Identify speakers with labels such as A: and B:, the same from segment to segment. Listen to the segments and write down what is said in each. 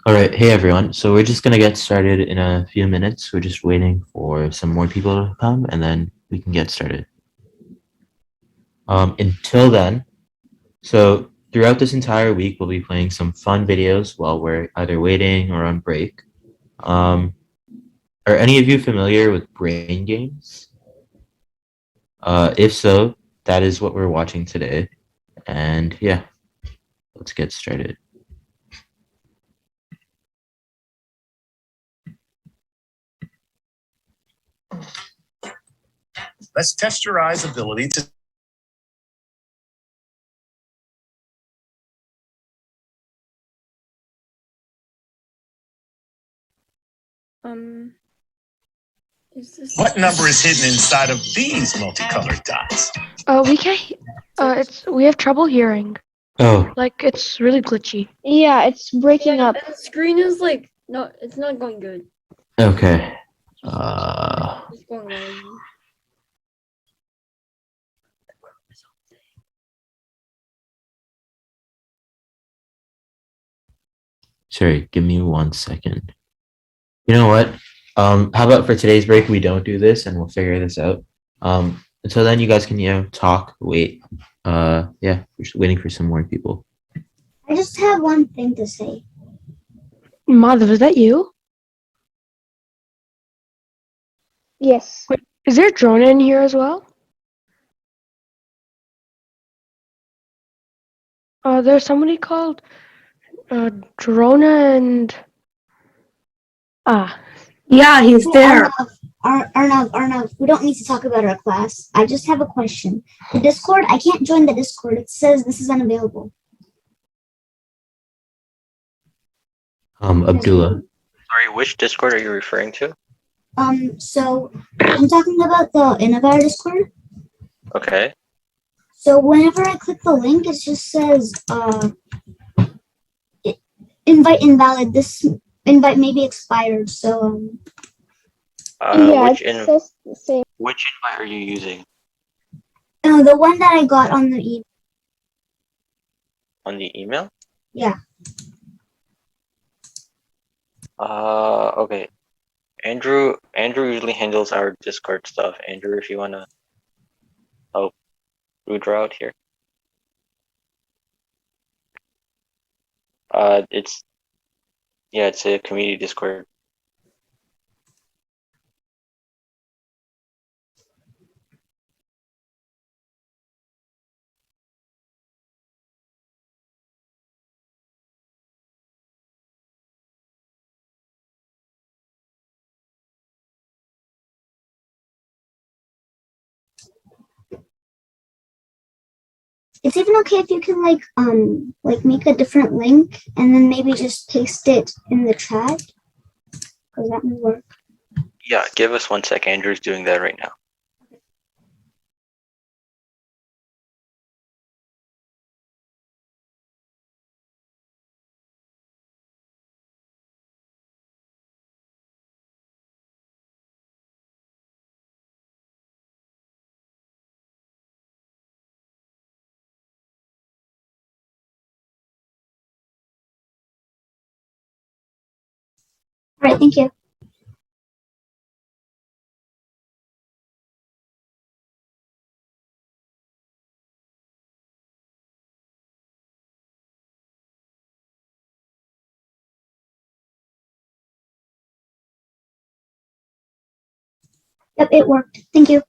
A: All right, hey everyone. So we're just gonna get started in a few minutes. We're just waiting for some more people to come, and then we can get started. Until then, so throughout this entire week, we'll be playing some fun videos while we're either waiting or on break. Um, are any of you familiar with brain games? If so, that is what we're watching today. And yeah, let's get started.
B: Let's test your eye's ability to what number is hidden inside of these multicolored dots?
C: We can't. We have trouble hearing.
A: Oh,
C: Like it's really glitchy.
D: Yeah, it's breaking up.
E: The screen is like no, it's not going good.
A: okay.
E: It's going low.
A: Sorry, give me 1 second. You know what? How about for today's break, we don't do this and we'll figure this out. Until then, you guys can, talk, wait. Yeah, we're just waiting for some more people.
D: I just have one thing to say.
C: Madhav, is that you?
D: Yes.
C: Wait, is there a drone in here as well? There's somebody called Drona and
F: Yeah, he's there.
D: Arnav, we don't need to talk about our class. I just have a question. The Discord, I can't join the Discord. It says this is unavailable.
A: Abdullah.
G: Sorry, which Discord are you referring to?
D: So I'm talking about the Innovire Discord.
G: Okay.
D: So whenever I click the link, it just says invite invalid. This invite may be expired. So
G: which invite are you using?
D: The one that I got on the email.
G: On the email?
D: Yeah.
G: Okay. Andrew usually handles our Discord stuff. Andrew, if you wanna help Rudra out here. It's a community Discord.
D: It's even okay if you can make a different link and then maybe just paste it in the chat, because that will work.
G: Yeah, give us 1 sec. Andrew's doing that right now.
D: All right, thank you. Yep, it worked. Thank you.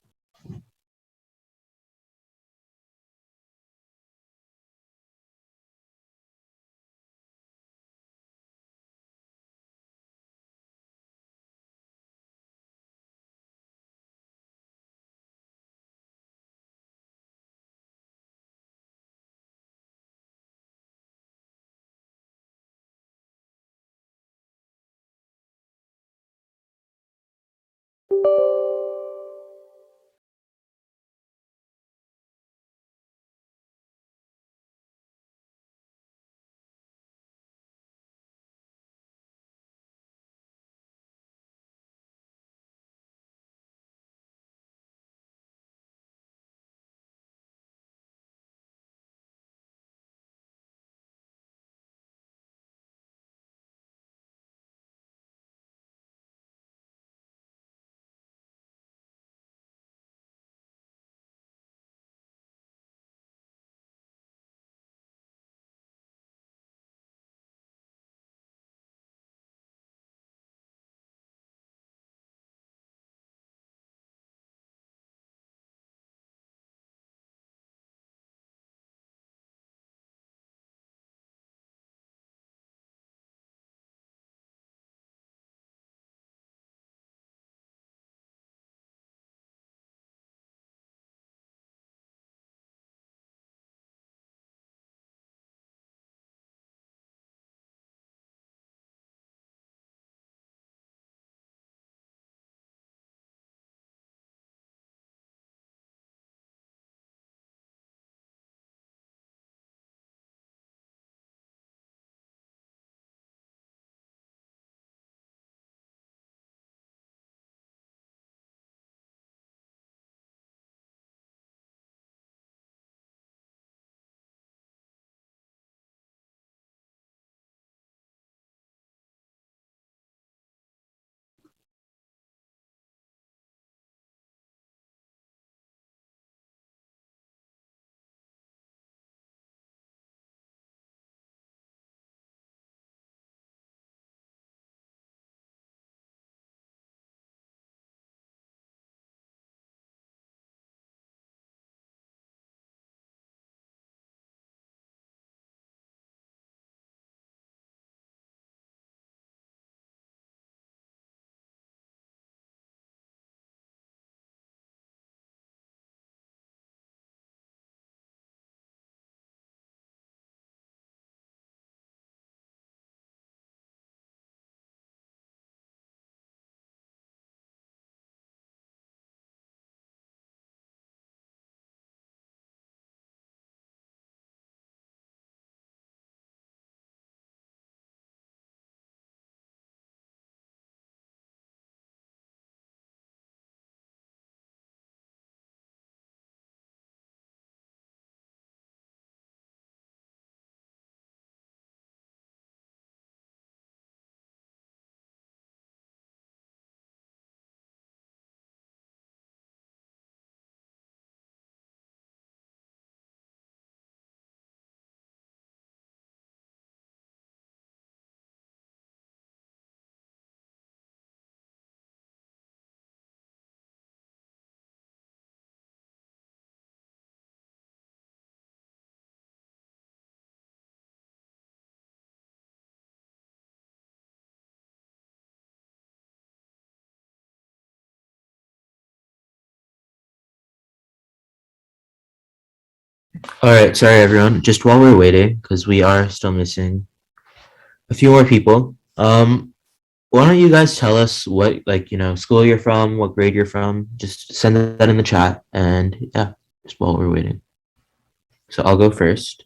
A: All right, sorry everyone. Just while we're waiting, because we are still missing a few more people. Why don't you guys tell us what school you're from, what grade you're from? Just send that in the chat, and yeah, just while we're waiting. So I'll go first.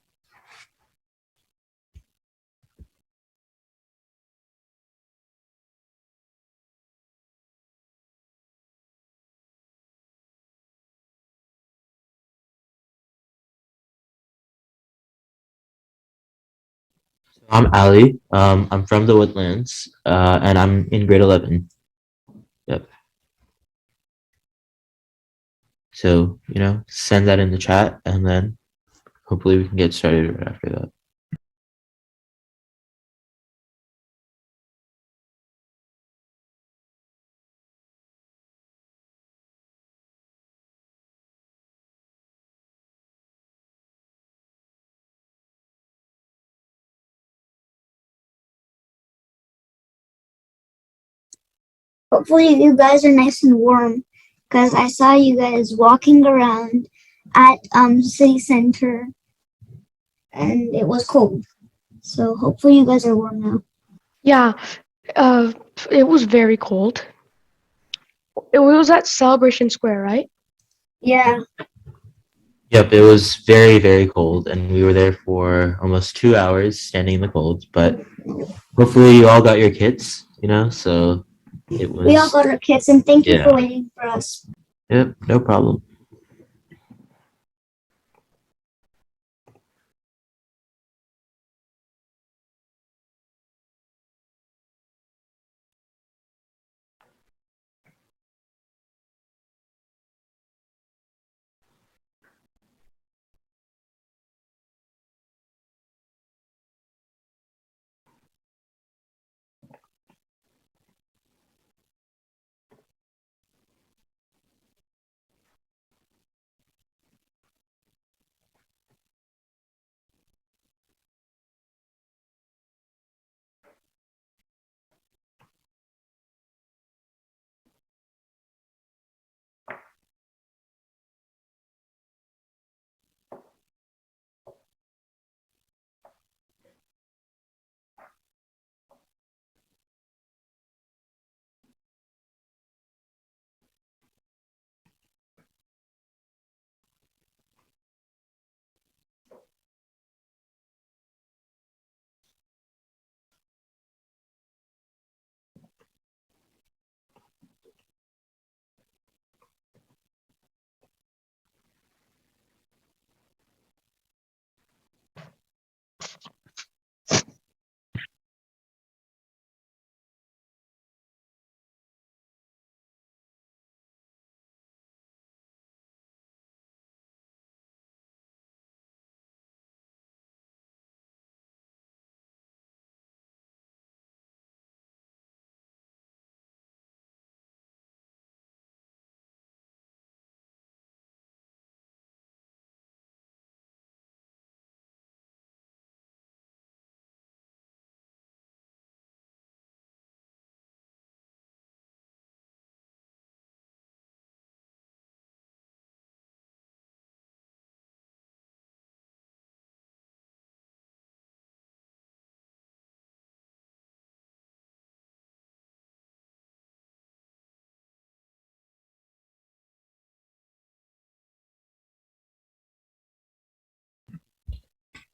A: I'm Ali. I'm from the Woodlands, and I'm in grade 11. Yep. So, send that in the chat, and then hopefully we can get started right after that.
D: Hopefully you guys are nice and warm, because I saw you guys walking around at city center, and it was cold. So hopefully you guys are warm now.
C: Yeah, it was very cold. It was at Celebration Square, right?
D: Yeah.
A: Yep, it was very, very cold, and we were there for almost 2 hours standing in the cold. But hopefully, you all got your kits, so it was.
D: We all got our kits, and thank you
A: Yeah.
D: for waiting for us.
A: Yep, no problem.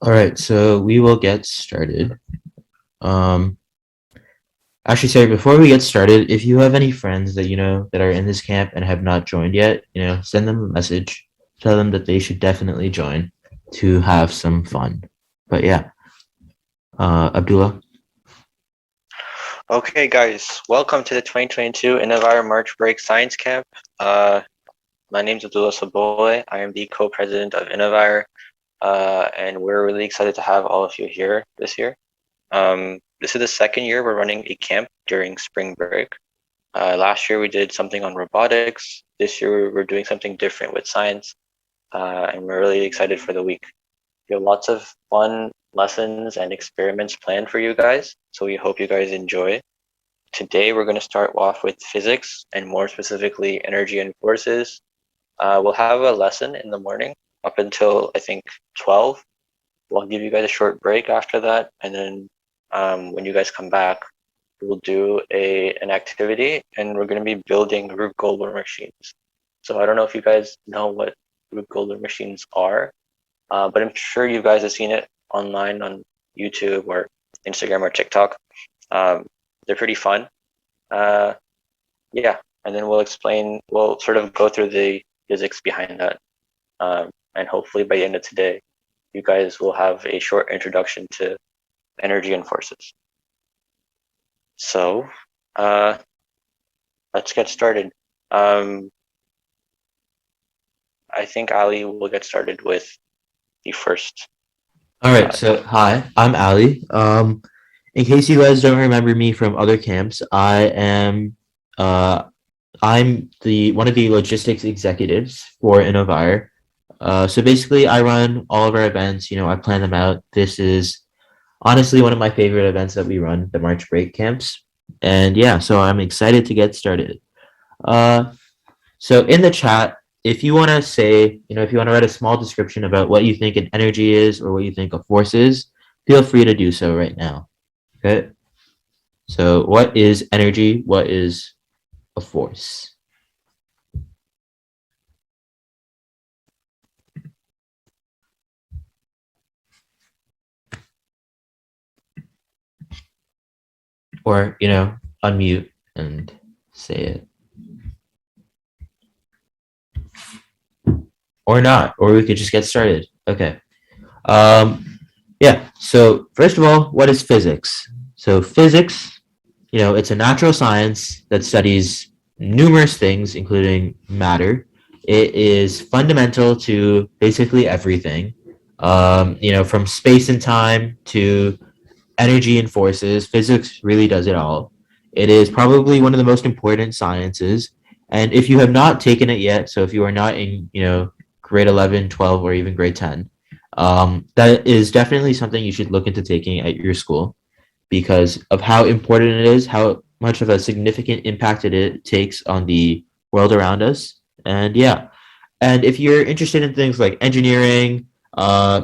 A: All right, so we will get started. Actually, sorry, before we get started, if you have any friends that that are in this camp and have not joined yet, send them a message. Tell them that they should definitely join to have some fun. But yeah, Abdullah.
G: Okay, guys, welcome to the 2022 Innovire March Break Science Camp. My name's Abdullah Saboy. I am the co-president of Innovire, and we're really excited to have all of you here this year. This is the second year we're running a camp during spring break. Last year we did something on robotics. This year we're doing something different with science, and we're really excited for the week. We have lots of fun lessons and experiments planned for you guys, so we hope you guys enjoy. Today we're going to start off with physics, and more specifically energy and forces. We'll have a lesson in the morning up until I think 12. We'll give you guys a short break after that, and then when you guys come back, we'll do an activity, and we're going to be building Rube Goldberg machines. So I don't know if you guys know what Rube Goldberg machines are, but I'm sure you guys have seen it online on YouTube or Instagram or TikTok. They're pretty fun. Yeah, and then we'll sort of go through the physics behind that. And hopefully by the end of today, you guys will have a short introduction to energy and forces. So let's get started. I think Ali will get started with the first.
A: All right. So hi, I'm Ali. In case you guys don't remember me from other camps, I'm one of the logistics executives for Innovire. So basically, I run all of our events. I plan them out. This is honestly one of my favorite events that we run, the March break camps. And yeah, so I'm excited to get started. So in the chat, if you want to say, if you want to write a small description about what you think an energy is or what you think a force is, feel free to do so right now. Okay. So what is energy? What is a force? Or, unmute and say it. Or not, or we could just get started. Okay. Yeah, so first of all, what is physics? So physics, it's a natural science that studies numerous things, including matter. It is fundamental to basically everything, from space and time to energy and forces. Physics really does it all. It is probably one of the most important sciences. And if you have not taken it yet, so if you are not in, grade 11, 12, or even grade 10, that is definitely something you should look into taking at your school because of how important it is, how much of a significant impact it takes on the world around us. And yeah, and if you're interested in things like engineering,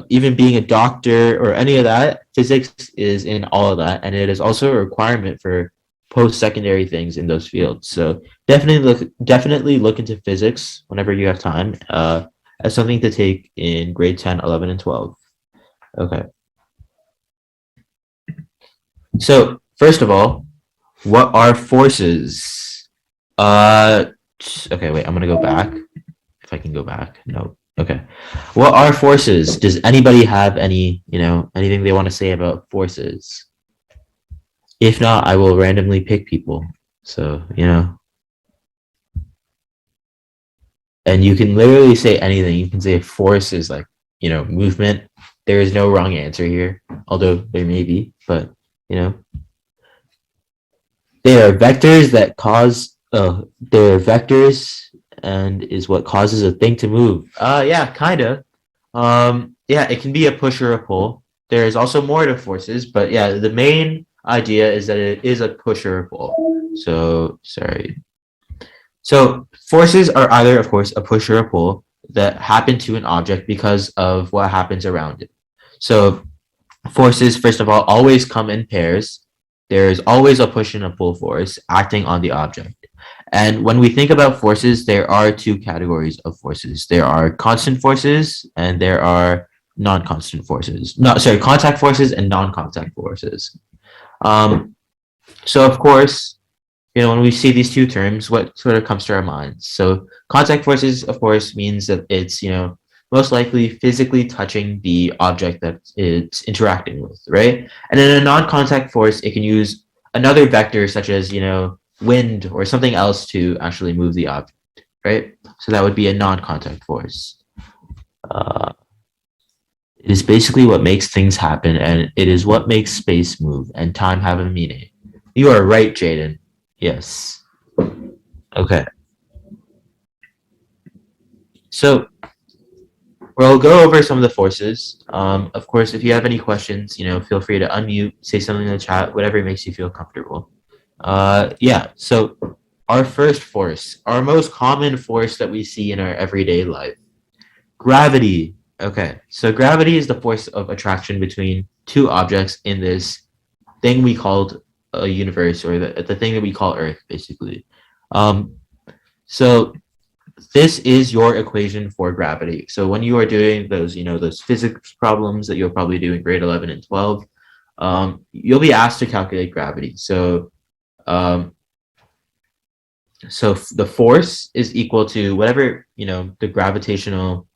A: even being a doctor or any of that, physics is in all of that, and it is also a requirement for post-secondary things in those fields. So definitely look into physics whenever you have time, as something to take in grade 10, 11, and 12. Okay. So first of all, what are forces? Okay, wait, I'm gonna go back. If I can go back. No. Okay. What are forces? Does anybody have anything they want to say about forces? If not, I will randomly pick people. So, and you can literally say anything. You can say force is like, movement. There is no wrong answer here, although there may be, but, they are vectors that cause, they're vectors and is what causes a thing to move. Yeah, kind of. Yeah, it can be a push or a pull. There is also more to forces, but yeah, the main idea is that it is a push or a pull. So, sorry. So forces are either, of course, a push or a pull that happen to an object because of what happens around it. So forces, first of all, always come in pairs. There is always a push and a pull force acting on the object. And when we think about forces, there are two categories of forces. There are constant forces and there are non-constant forces. Contact forces and non-contact forces. So of course, when we see these two terms, what sort of comes to our minds? So contact forces, of course, means that it's, most likely physically touching the object that it's interacting with, right? And in a non-contact force, it can use another vector such as, wind or something else to actually move the object, right? So that would be a non-contact force. It is basically what makes things happen, and it is what makes space move and time have a meaning. You are right, Jaden. Yes. Okay. So we'll go over some of the forces. Of course, if you have any questions, feel free to unmute, say something in the chat, whatever makes you feel comfortable. Yeah, so our first force, our most common force that we see in our everyday life. Gravity. Okay, so gravity is the force of attraction between two objects in this thing we called a universe, or the thing that we call Earth, basically. Um, so this is your equation for gravity. So when you are doing those, those physics problems that you'll probably do in grade 11 and 12, you'll be asked to calculate gravity. So um, the force is equal to whatever, the gravitational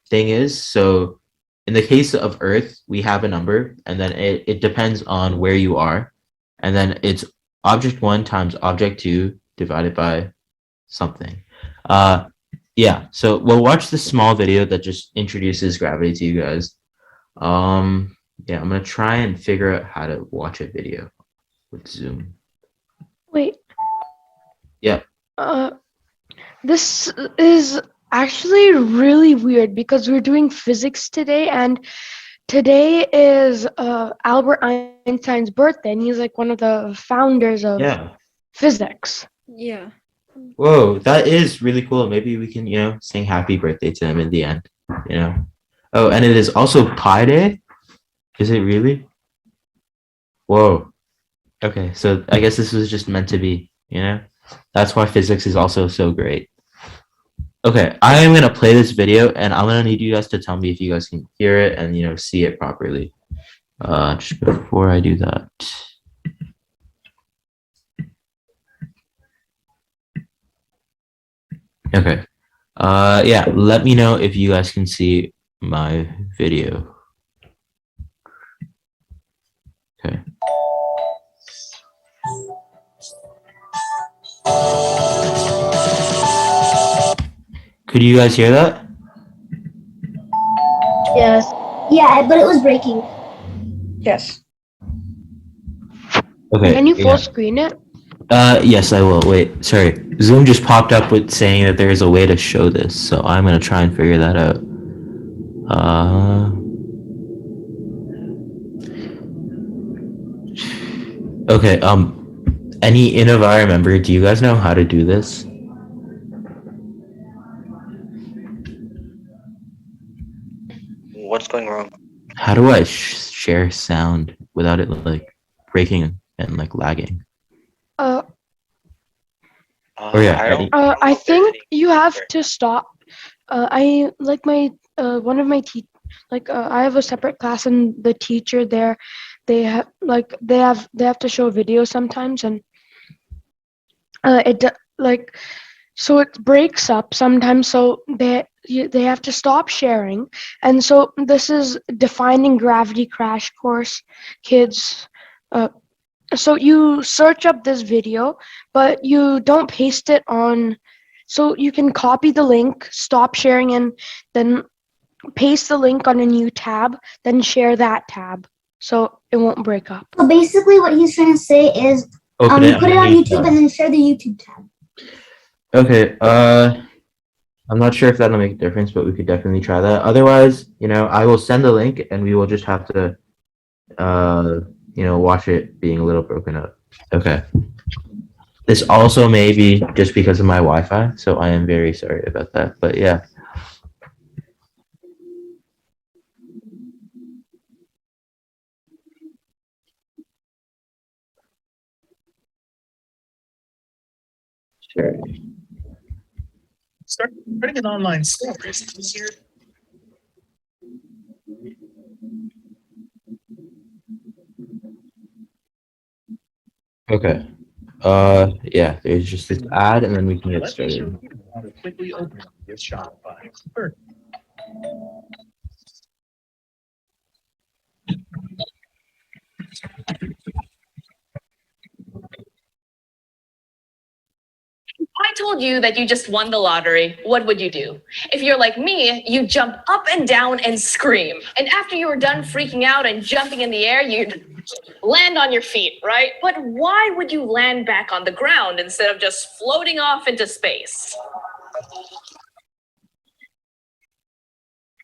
A: thing is. So in the case of Earth, we have a number, and then it depends on where you are. And then it's object 1 times object 2 divided by something. Yeah, so we'll watch this small video that just introduces gravity to you guys. Yeah, I'm gonna try and figure out how to watch a video with Zoom.
C: Wait.
A: Yeah.
C: This is actually really weird because we're doing physics today, and today is Albert Einstein's birthday, and he's like one of the founders of
A: Yeah.
C: physics.
E: Yeah.
A: Whoa, that is really cool. Maybe we can, sing happy birthday to him in the end, Oh, and it is also Pi Day? Is it really? Whoa. Okay, so I guess this was just meant to be, That's why physics is also so great. Okay, I am going to play this video, and I'm going to need you guys to tell me if you guys can hear it and, see it properly. Just before I do that. Okay. Yeah, let me know if you guys can see my video. Okay. Could you guys hear that?
F: Yes.
D: Yeah, but it was breaking.
F: Yes.
A: Okay.
C: Can you full
A: yeah.
C: screen it?
A: Yes, I will. Wait, sorry. Zoom just popped up with saying that there is a way to show this, so I'm gonna try and figure that out. Okay, any Innovire member, do you guys know how to do this?
G: What's going wrong?
A: How do I share sound without it like breaking and like lagging? Yeah,
G: I don't.
C: I think you have to stop. I like my one of my I have a separate class, and the teacher there, they have to show video sometimes, and so it breaks up sometimes. So they have to stop sharing, and so this is defining gravity crash course, kids. So you search up this video, but you don't paste it on. So you can copy the link, stop sharing, and then paste the link on a new tab, then share that tab, so it won't break up.
D: So basically, what he's trying to say is, put it on YouTube and then share the YouTube tab.
A: Okay. I'm not sure if that'll make a difference, but we could definitely try that. Otherwise, I will send the link, and we will just have to, watch it being a little broken up. Okay. This also may be just because of my Wi-Fi, so I am very sorry about that. But yeah. Sure.
B: Starting an online store is easier.
A: Okay. Yeah, there's just this ad, and then we can get
B: Let me show
A: started.
B: you how to quickly open with Shopify. First,
H: I told you that you just won the lottery, what would you do? If you're like me, you jump up and down and scream. And after you were done freaking out and jumping in the air, you'd land on your feet, right? But why would you land back on the ground instead of just floating off into space?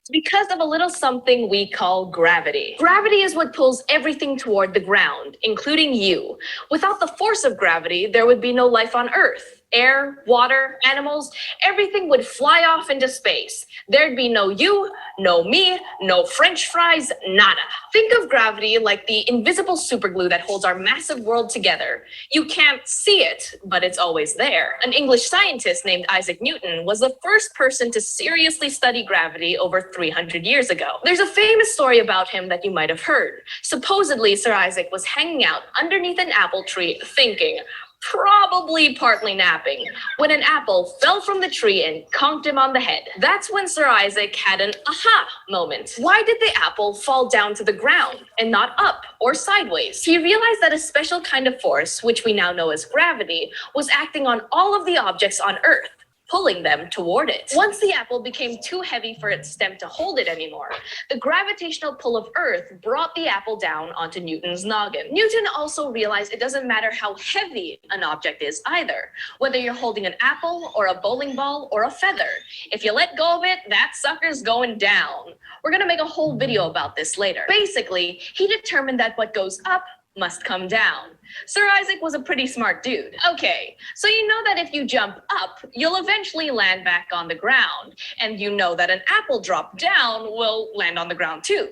H: It's because of a little something we call gravity. Gravity is what pulls everything toward the ground, including you. Without the force of gravity, there would be no life on Earth. air, water, animals, everything would fly off into space. There'd be no you, no me, no French fries, nada. Think of gravity like the invisible superglue that holds our massive world together. You can't see it, but it's always there. An English scientist named Isaac Newton was the first person to seriously study gravity over 300 years ago. There's a famous story about him that you might have heard. Supposedly, Sir Isaac was hanging out underneath an apple tree thinking, probably partly napping, when an apple fell from the tree and conked him on the head. That's when Sir Isaac had an aha moment. Why did the apple fall down to the ground and not up or sideways? He realized that a special kind of force, which we now know as gravity, was acting on all of the objects on Earth, pulling them toward it. Once the apple became too heavy for its stem to hold it anymore, the gravitational pull of Earth brought the apple down onto Newton's noggin. Newton also realized it doesn't matter how heavy an object is either, whether you're holding an apple or a bowling ball or a feather. If you let go of it, that sucker's going down. We're gonna make a whole video about this later. Basically, he determined that what goes up must come down. Sir Isaac was a pretty smart dude. Okay, so you know that if you jump up, you'll eventually land back on the ground. And you know that an apple dropped down will land on the ground too.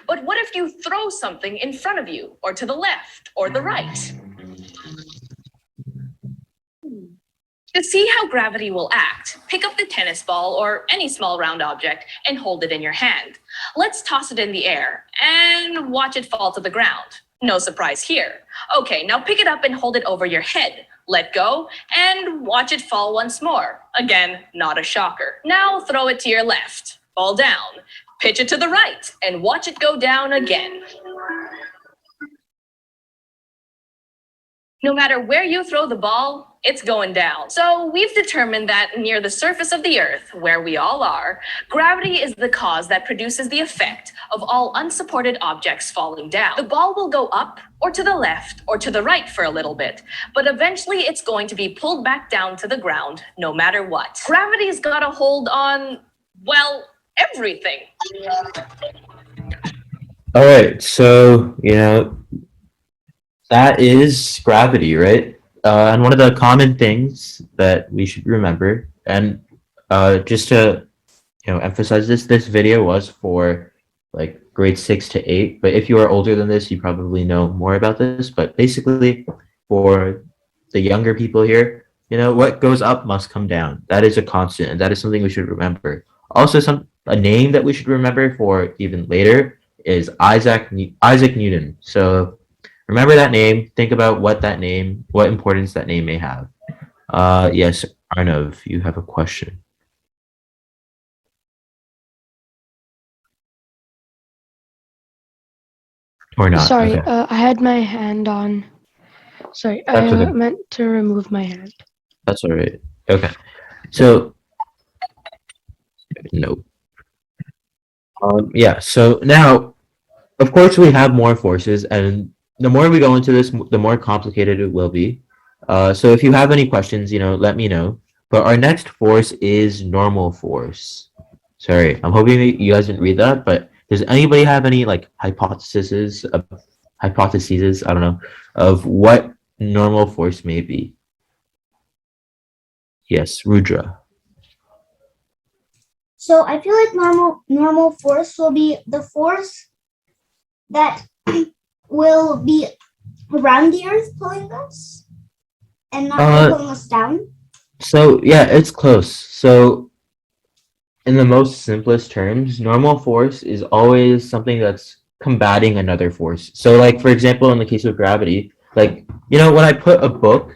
H: But what if you throw something in front of you, or to the left, or the right? To see how gravity will act, pick up the tennis ball or any small round object and hold it in your hand. Let's toss it in the air and watch it fall to the ground. No surprise here. Okay, now pick it up and hold it over your head. Let go and watch it fall once more. Again, not a shocker. Now throw it to your left. Fall down. Pitch it to the right and watch it go down again. No matter where you throw the ball, it's going down. So we've determined that near the surface of the Earth, where we all are, gravity is the cause that produces the effect of all unsupported objects falling down. The ball will go up or to the left or to the right for a little bit, but eventually it's going to be pulled back down to the ground no matter what. Gravity's got a hold on, well, everything.
A: All right, so that is gravity, right? And one of the common things that we should remember, and just to emphasize this video was for like grade 6 to 8. But if you are older than this, you probably know more about this. But basically, for the younger people here, what goes up must come down. That is a constant, and that is something we should remember. Also, a name that we should remember for even later is Isaac Newton. So remember that name. Think about what importance that name may have. Yes, Arnav, you have a question. Or not.
C: Sorry,
A: Okay.
C: I had my hand on. Sorry,
A: That's
C: I
A: okay.
C: meant to remove my hand.
A: That's all right. Okay. So, no. Yeah, so now, of course, we have more forces, and the more we go into this, the more complicated it will be. So if you have any questions, let me know. But our next force is normal force. Sorry, I'm hoping you guys didn't read that, but does anybody have any hypotheses, I don't know, of what normal force may be? Yes, Rudra.
D: So I feel like normal force will be the force that will be around the Earth pulling us and not pulling us down.
A: So yeah, it's close. So in the most simplest terms, normal force is always something that's combating another force. So like, for example, in the case of gravity, when I put a book,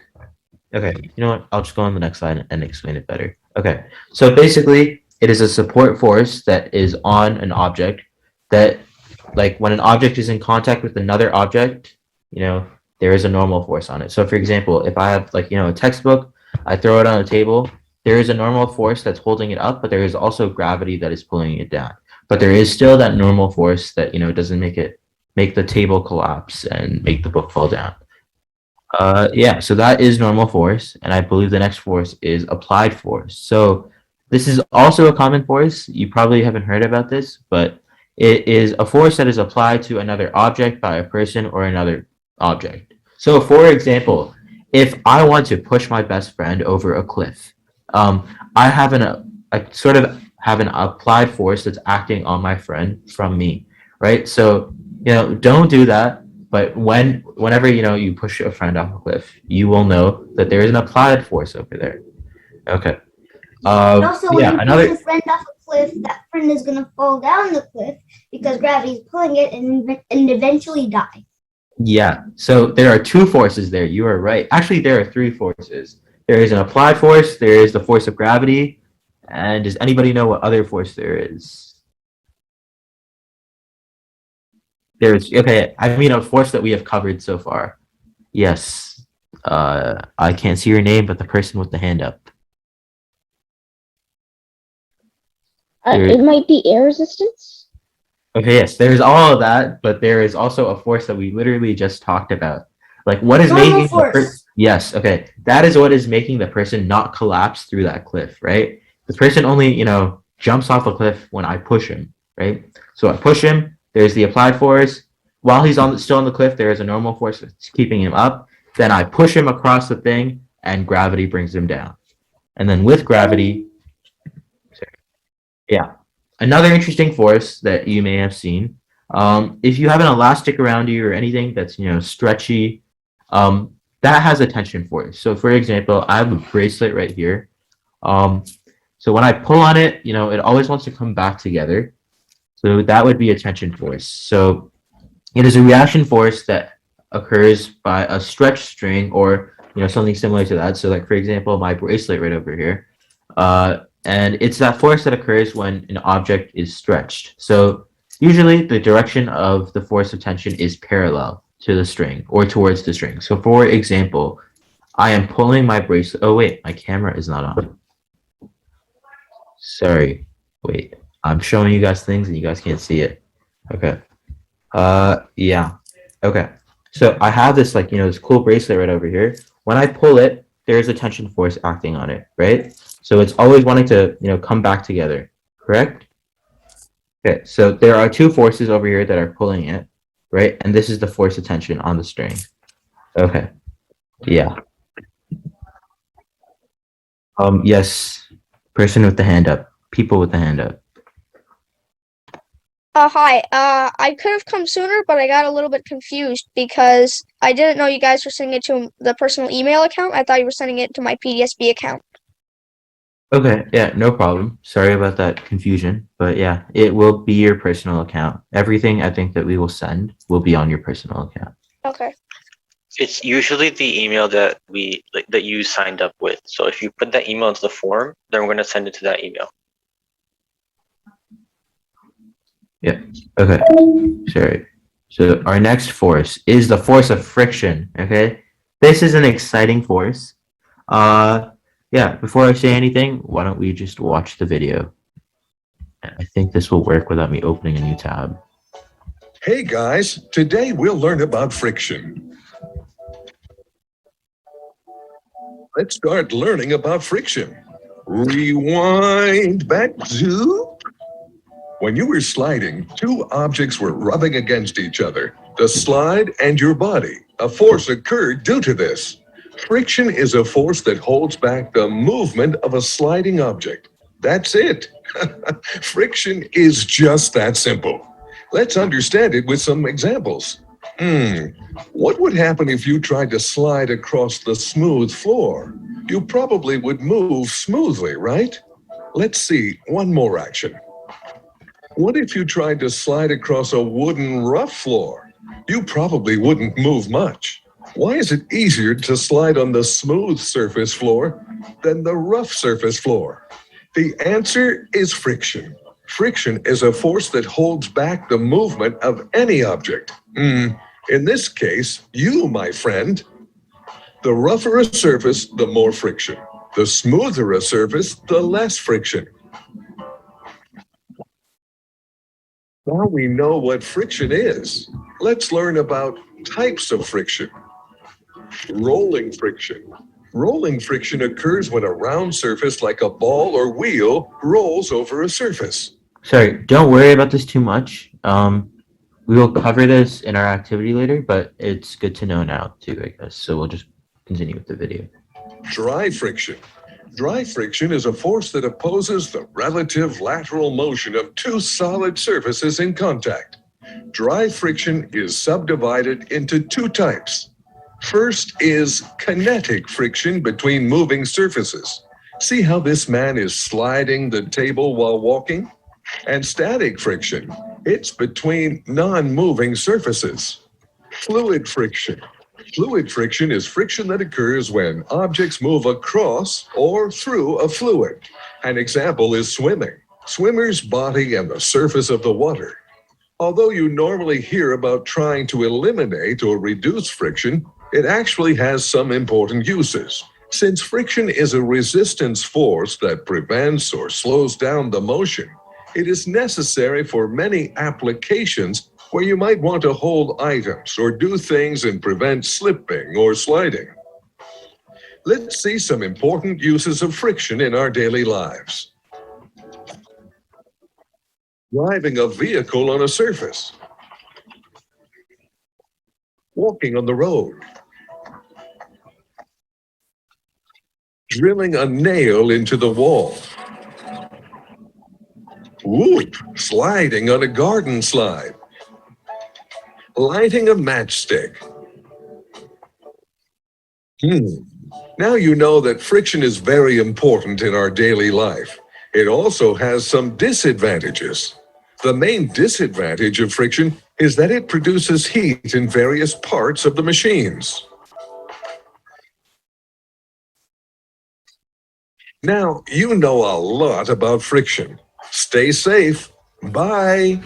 A: okay, you know what? I'll just go on the next slide and explain it better. Okay, so basically, it is a support force that is on an object that, when an object is in contact with another object, there is a normal force on it. So for example, if I have a textbook, I throw it on a table, there is a normal force that's holding it up, but there is also gravity that is pulling it down. But there is still that normal force that, doesn't make the table collapse and make the book fall down. Yeah, so that is normal force, and I believe the next force is applied force. So this is also a common force. You probably haven't heard about this, but it is a force that is applied to another object by a person or another object. So for example, if I want to push my best friend over a cliff, I have I sort of have an applied force that's acting on my friend from me, right? So, don't do that. But whenever you push a friend off a cliff, you will know that there is an applied force over there. Okay.
D: And also, when
A: Yeah.
D: you push
A: Another.
D: a friend off a cliff, that friend is gonna fall down the cliff because gravity is pulling it and eventually die.
A: Yeah. So there are two forces there. You are right. Actually, there are three forces. There is an applied force. There is the force of gravity. And does anybody know what other force there is? There's okay. I mean, a force that we have covered so far. Yes. I can't see your name, but the person with the hand up.
I: It might be air resistance.
A: Okay, yes, there's all of that, but there is also a force that we literally just talked about. Like, what is
D: Normal
A: making
D: force.
A: yes, okay, that is what is making the person not collapse through that cliff, right? The person only, jumps off a cliff when I push him, right? So I push him. There's the applied force. While he's still on the cliff, there is a normal force that's keeping him up. Then I push him across the thing, and gravity brings him down. And then with gravity, yeah. Another interesting force that you may have seen, if you have an elastic around you or anything that's stretchy, that has a tension force. So for example, I have a bracelet right here. So when I pull on it, it always wants to come back together. So that would be a tension force. So it is a reaction force that occurs by a stretched string or something similar to that. So like for example, my bracelet right over here. And it's that force that occurs when an object is stretched. So usually the direction of the force of tension is parallel to the string or towards the string. So for example, I am pulling my bracelet. Oh wait, my camera is not on. Sorry. Wait, I'm showing you guys things and you guys can't see it. Okay. Yeah. Okay. So I have this this cool bracelet right over here. When I pull it, there's a tension force acting on it, right? So it's always wanting to, come back together, correct? Okay, so there are two forces over here that are pulling it, right? And this is the force of tension on the string. Okay, yeah. Yes, person with the hand up, people with the hand up.
J: Hi. I could have come sooner, but I got a little bit confused because I didn't know you guys were sending it to the personal email account. I thought you were sending it to my PDSB account.
A: Okay, yeah, no problem. Sorry about that confusion, but yeah, it will be your personal account. Everything I think that we will send will be on your personal account.
J: Okay.
G: It's usually the email that that you signed up with. So if you put that email into the form, then we're going to send it to that email.
A: Yeah. Okay. Sorry. So our next force is the force of friction. Okay. This is an exciting force. Yeah. Before I say anything, why don't we just watch the video? I think this will work without me opening a new tab.
K: Hey guys, today we'll learn about friction. Let's start learning about friction. Rewind back to when you were sliding, two objects were rubbing against each other, the slide and your body. A force occurred due to this. Friction is a force that holds back the movement of a sliding object. That's it. Friction is just that simple. Let's understand it with some examples. What would happen if you tried to slide across the smooth floor? You probably would move smoothly, right? Let's see one more action. What if you tried to slide across a wooden rough floor? You probably wouldn't move much. Why is it easier to slide on the smooth surface floor than the rough surface floor? The answer is friction. Friction is a force that holds back the movement of any object. In this case, you, my friend. The rougher a surface, the more friction. The smoother a surface, the less friction. Now we know what friction is. Let's learn about types of friction. Rolling friction. Rolling friction occurs when a round surface like a ball or wheel rolls over a surface.
A: Sorry, don't worry about this too much. We will cover this in our activity later, but it's good to know now too, I guess. So we'll just continue with the video.
K: Dry friction. Dry friction is a force that opposes the relative lateral motion of two solid surfaces in contact. Dry friction is subdivided into two types. First is kinetic friction between moving surfaces. See how this man is sliding the table while walking? And static friction, it's between non-moving surfaces. Fluid friction. Fluid friction is friction that occurs when objects move across or through a fluid. An example is swimming. Swimmer's body and the surface of the water. Although you normally hear about trying to eliminate or reduce friction, it actually has some important uses. Since friction is a resistance force that prevents or slows down the motion, it is necessary for many applications where you might want to hold items or do things and prevent slipping or sliding. Let's see some important uses of friction in our daily lives. Driving a vehicle on a surface. Walking on the road. Drilling a nail into the wall. Whoop! Sliding on a garden slide. Lighting a matchstick. Now you know that friction is very important in our daily life. It also has some disadvantages. The main disadvantage of friction is that it produces heat in various parts of the machines. Now you know a lot about friction. Stay safe. Bye.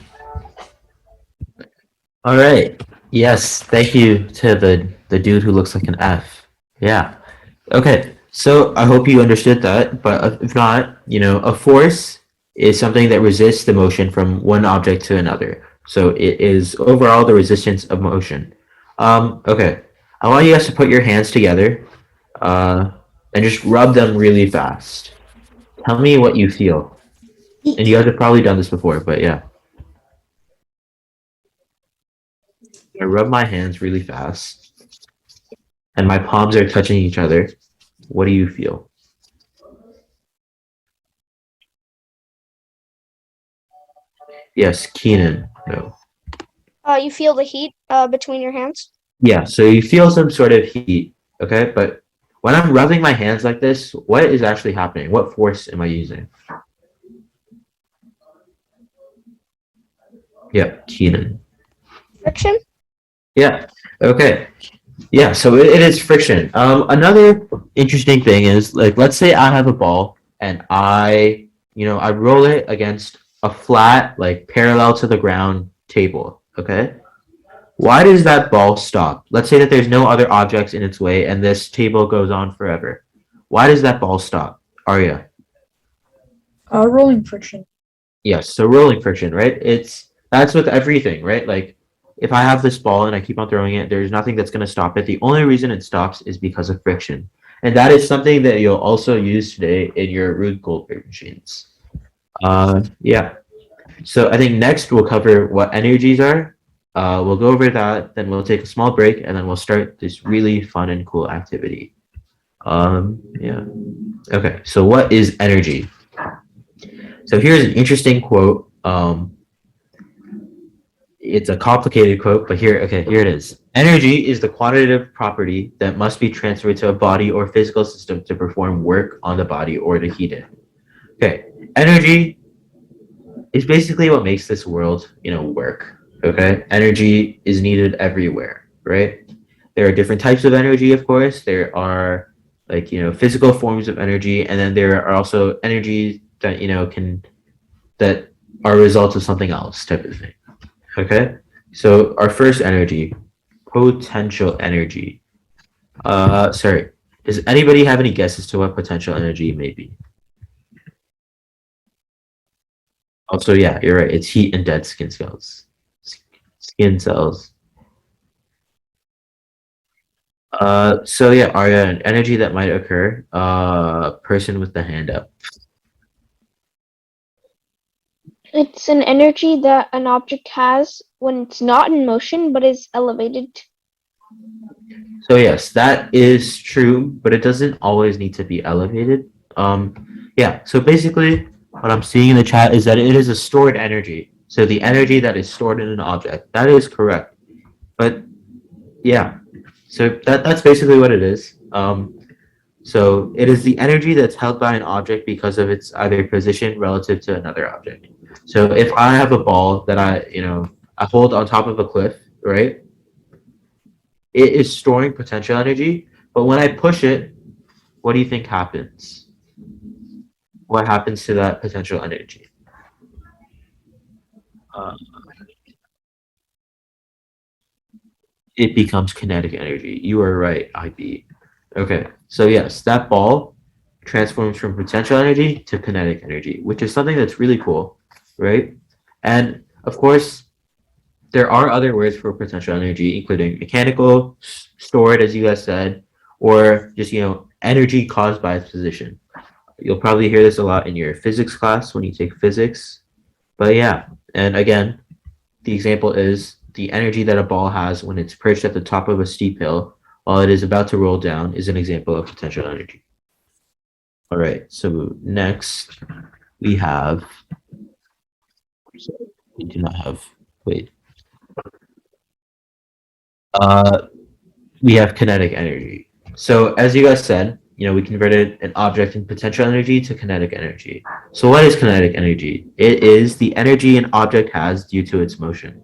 A: All right. Yes, thank you to the dude who looks like an F. Yeah. Okay. So I hope you understood that, but if not, a force is something that resists the motion from one object to another. So it is overall the resistance of motion. Okay. I want you guys to put your hands together, and just rub them really fast. Tell me what you feel. And you guys have probably done this before, but yeah. I rub my hands really fast, and my palms are touching each other. What do you feel? Yes, Keenan. No.
J: You feel the heat between your hands?
A: Yeah, so you feel some sort of heat, okay? But when I'm rubbing my hands like this, what is actually happening? What force am I using? Yep, Keenan.
J: Friction?
A: Yeah, okay. Yeah, so it is friction. Another interesting thing is, like, let's say I have a ball and I roll it against a flat, like, parallel to the ground table, okay? Why does that ball stop? Let's say that there's no other objects in its way and this table goes on forever. Why does that ball stop? Arya?
E: Rolling friction.
A: Yes, so rolling friction, right? That's with everything, right? Like, if I have this ball and I keep on throwing it, there's nothing that's going to stop it. The only reason it stops is because of friction. And that is something that you'll also use today in your Rube Goldberg machines. Yeah. So I think next we'll cover what energies are. We'll go over that, then we'll take a small break, and then we'll start this really fun and cool activity. Yeah. Okay, so what is energy? So here's an interesting quote. It's a complicated quote, but here it is. Energy is the quantitative property that must be transferred to a body or physical system to perform work on the body or to heat it. Okay, energy is basically what makes this world, work. Okay, energy is needed everywhere, right? There are different types of energy, of course. There are physical forms of energy, and then there are also energies that that are a result of something else, type of thing. Okay, so our first energy, potential energy. Sorry, does anybody have any guesses to what potential energy may be? Also, yeah, you're right. It's heat and dead skin cells. Skin cells. So yeah, Arya, an energy that might occur. Person with the hand up.
I: It's an energy that an object has when it's not in motion but is elevated.
A: So yes, that is true, but it doesn't always need to be elevated. Yeah, so basically what I'm seeing in the chat is that it is a stored energy. So the energy that is stored in an object. That is correct. But yeah, so that's basically what it is. So it is the energy that's held by an object because of its either position relative to another object. So if I have a ball that I hold on top of a cliff, right? It is storing potential energy, but when I push it, what do you think happens? What happens to that potential energy? Uh, it becomes kinetic energy. You are right, IB. Okay, so yes, that ball transforms from potential energy to kinetic energy, which is something that's really cool, right? And of course, there are other words for potential energy, including mechanical, stored, as you guys said, or just, energy caused by its position. You'll probably hear this a lot in your physics class when you take physics. But yeah, and again, the example is the energy that a ball has when it's perched at the top of a steep hill while it is about to roll down is an example of potential energy. All right, so next we have, we do not have, wait. We have kinetic energy. So as you guys said, we converted an object in potential energy to kinetic energy. So what is kinetic energy? It is the energy an object has due to its motion.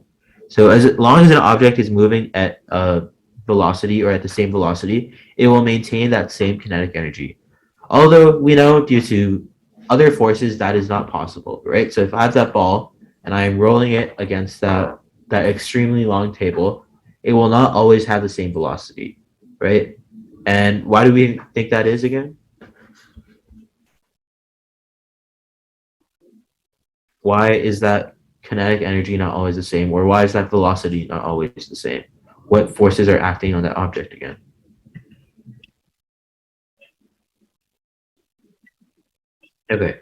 A: So as long as an object is moving at a velocity or at the same velocity, it will maintain that same kinetic energy. Although we know due to other forces that is not possible, right? So if I have that ball and I am rolling it against that extremely long table, it will not always have the same velocity, right? And why do we think that is again? Why is that kinetic energy not always the same? Or why is that velocity not always the same? What forces are acting on that object again? Okay.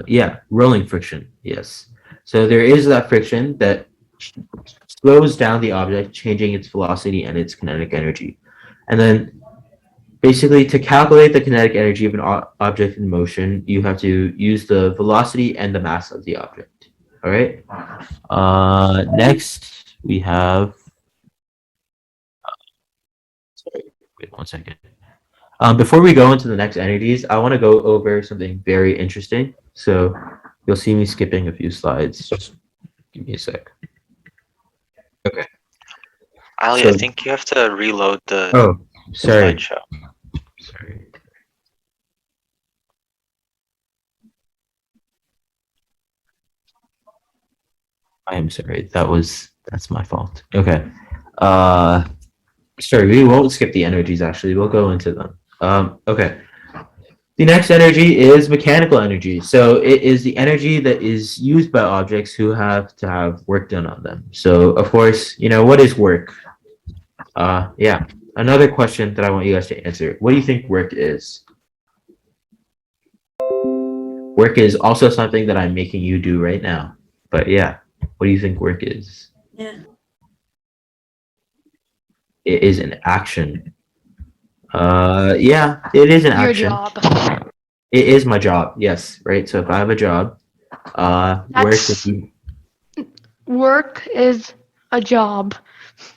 A: Yeah, rolling friction. Yes. So there is that friction that slows down the object, changing its velocity and its kinetic energy. And then basically to calculate the kinetic energy of an object in motion, you have to use the velocity and the mass of the object. All right. Next we have, sorry, wait 1 second. Before we go into the next energies, I want to go over something very interesting. So you'll see me skipping a few slides. Just give me a sec. Okay.
G: Ali, I think you have to reload the
A: sorry.
G: slideshow.
A: Sorry. I am sorry. That's my fault. Okay. Sorry, we won't skip the energies actually. We'll go into them. Okay. The next energy is mechanical energy. So it is the energy that is used by objects who have to have work done on them. So of course, what is work? Yeah. Another question that I want you guys to answer. What do you think work is? Work is also something that I'm making you do right now. But yeah, what do you think work is?
E: Yeah.
A: It is an action. Yeah, it is an
C: Your
A: action.
C: job.
A: It is my job, yes, right? So if I have a job,
C: Work is a job.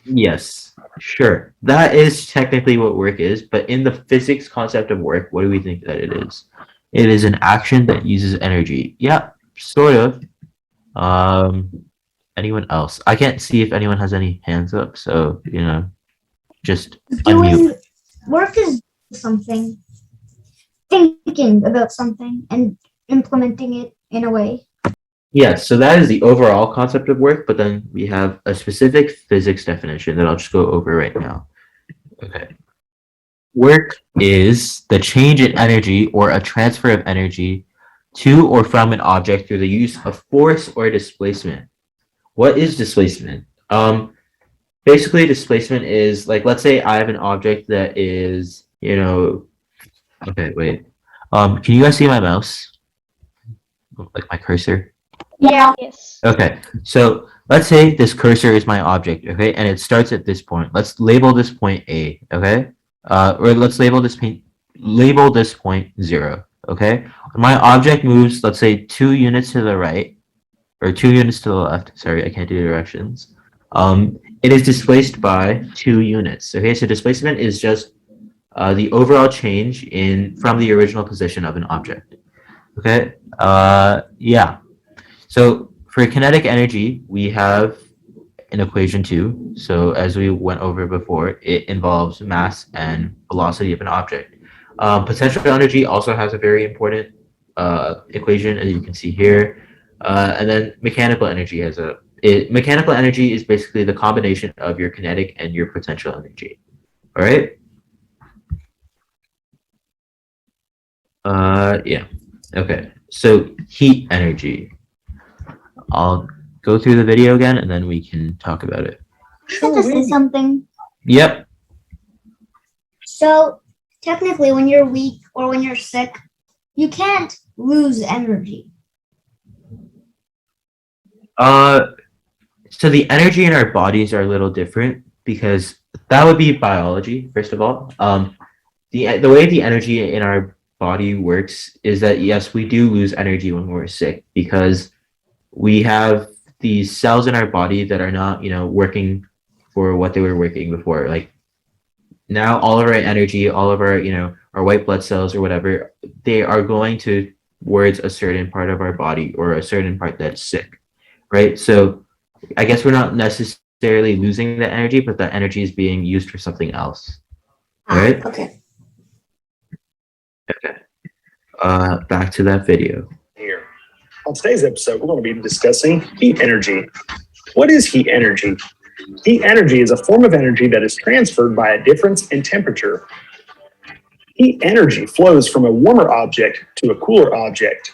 A: Yes, sure. That is technically what work is, but in the physics concept of work, what do we think that it is? It is an action that uses energy. Yeah, sort of. Anyone else? I can't see if anyone has any hands up, so just unmute.
D: Work is something, thinking about something and implementing it in a way.
A: Yes, so that is the overall concept of work, but then we have a specific physics definition that I'll just go over right now. Okay. Work is the change in energy or a transfer of energy to or from an object through the use of force or displacement. What is displacement? Basically displacement is like, let's say I have an object that is, okay, wait. Can you guys see my mouse? Like my cursor?
D: Yeah.
I: Yes.
A: Okay, so let's say this cursor is my object, okay, and it starts at this point. Let's label this point A, okay? Or let's label this point 0, okay? When my object moves, let's say 2 units to the right, or 2 units to the left. Sorry, I can't do directions. It is displaced by 2 units. Okay, so displacement is just the overall change from the original position of an object. Okay, yeah. So for kinetic energy, we have an equation too. So as we went over before, it involves mass and velocity of an object. Potential energy also has a very important equation, as you can see here. And then mechanical energy mechanical energy is basically the combination of your kinetic and your potential energy. All right. Yeah. Okay. So heat energy. I'll go through the video again and then we can talk about it.
D: I have to say something.
A: Yep.
D: So technically, when you're weak or when you're sick, you can't lose energy.
A: So the energy in our bodies are a little different because that would be biology, first of all. The way the energy in our body works is that yes, we do lose energy when we're sick because we have these cells in our body that are not, working for what they were working before. Like now all of our energy, all of our, our white blood cells or whatever, they are going towards a certain part of our body or a certain part that's sick, right? So I guess we're not necessarily losing the energy, but the energy is being used for something else. All right?
D: Okay.
A: Okay. Back to that video.
B: Here. On today's episode, we're going to be discussing heat energy. What is heat energy? Heat energy is a form of energy that is transferred by a difference in temperature. Heat energy flows from a warmer object to a cooler object.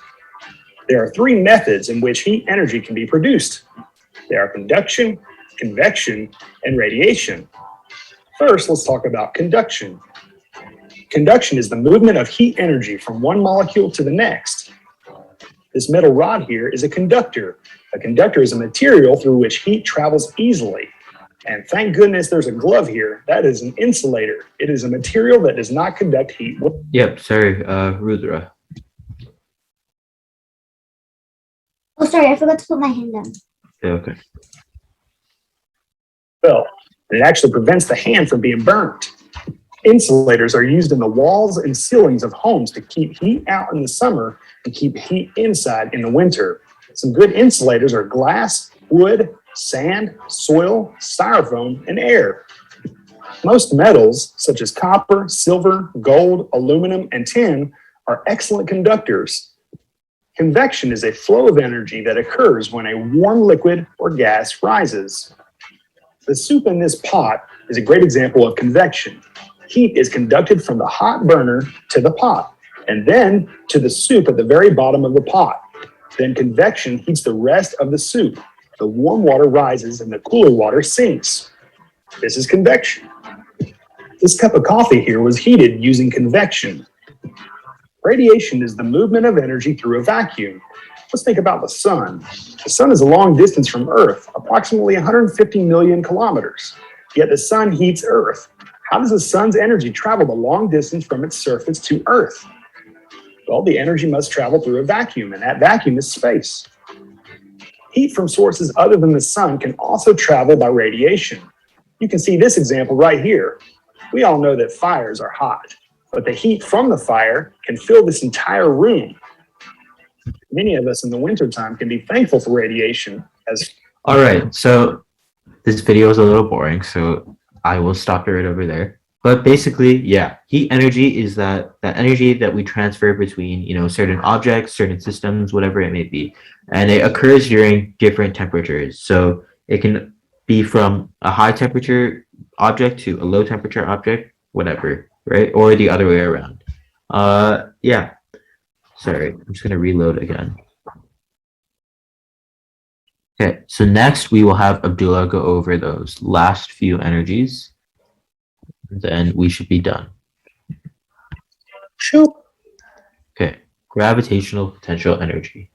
B: There are 3 methods in which heat energy can be produced. They are conduction, convection, and radiation. First, let's talk about conduction. Conduction is the movement of heat energy from one molecule to the next. This metal rod here is a conductor. A conductor is a material through which heat travels easily. And thank goodness there's a glove here. That is an insulator. It is a material that does not conduct heat.
A: Yep, sorry, Rudra.
D: Oh, sorry, I forgot to put my hand down.
A: Yeah, okay.
B: Well, it actually prevents the hand from being burnt. Insulators are used in the walls and ceilings of homes to keep heat out in the summer and keep heat inside in the winter. Some good insulators are glass, wood, sand, soil, styrofoam, and air. Most metals, such as copper, silver, gold, aluminum, and tin, are excellent conductors. Convection is a flow of energy that occurs when a warm liquid or gas rises. The soup in this pot is a great example of convection. Heat is conducted from the hot burner to the pot, and then to the soup at the very bottom of the pot. Then convection heats the rest of the soup. The warm water rises and the cooler water sinks. This is convection. This cup of coffee here was heated using convection. Radiation is the movement of energy through a vacuum. Let's think about the sun. The sun is a long distance from Earth, approximately 150 million kilometers. Yet the sun heats Earth. How does the sun's energy travel the long distance from its surface to Earth? Well, the energy must travel through a vacuum, and that vacuum is space. Heat from sources other than the sun can also travel by radiation. You can see this example right here. We all know that fires are hot, but the heat from the fire can fill this entire room. Many of us in the wintertime can be thankful for radiation as...
A: All right, so this video is a little boring, so I will stop it right over there. But basically, yeah, heat energy is that energy that we transfer between, certain objects, certain systems, whatever it may be. And it occurs during different temperatures. So it can be from a high temperature object to a low temperature object, whatever, right? Or the other way around. Yeah. Sorry, I'm just going to reload again. Okay, so next we will have Abdullah go over those last few energies. Then we should be done.
B: Sure.
A: Okay, gravitational potential energy.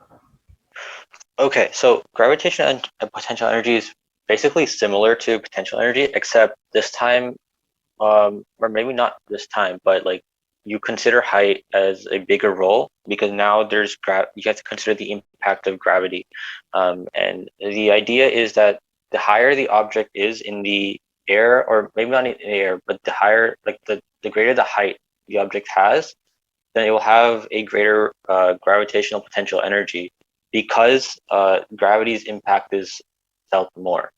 G: Okay, so gravitational and potential energy is basically similar to potential energy, except this time, or maybe not this time, but like you consider height as a bigger role because now you have to consider the impact of gravity, and the idea is that the higher the object is in the air, or maybe not in the air, but the higher, like the greater the height the object has, then it will have a greater gravitational potential energy because gravity's impact is felt more.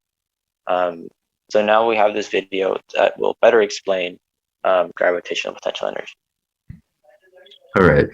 G: So now we have this video that will better explain gravitational potential energy.
A: All right.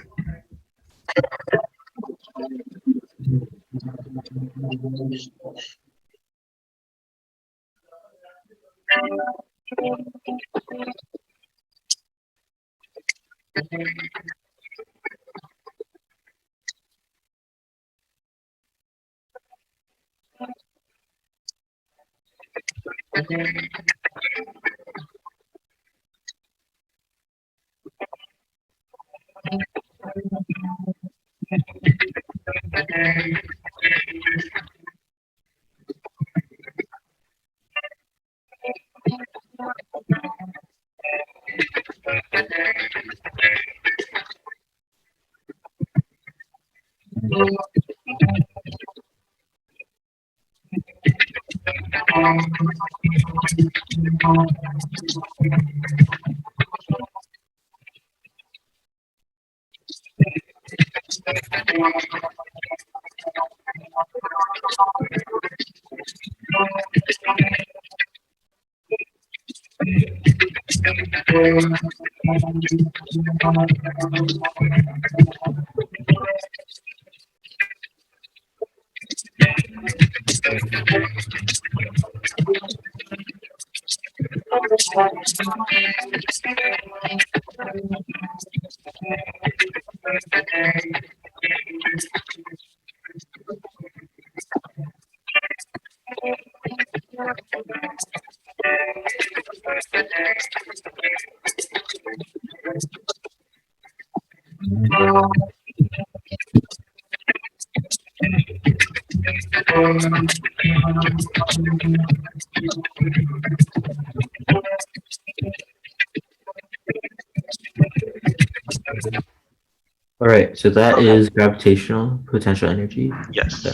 A: All right, so that is gravitational potential energy.
G: Yes.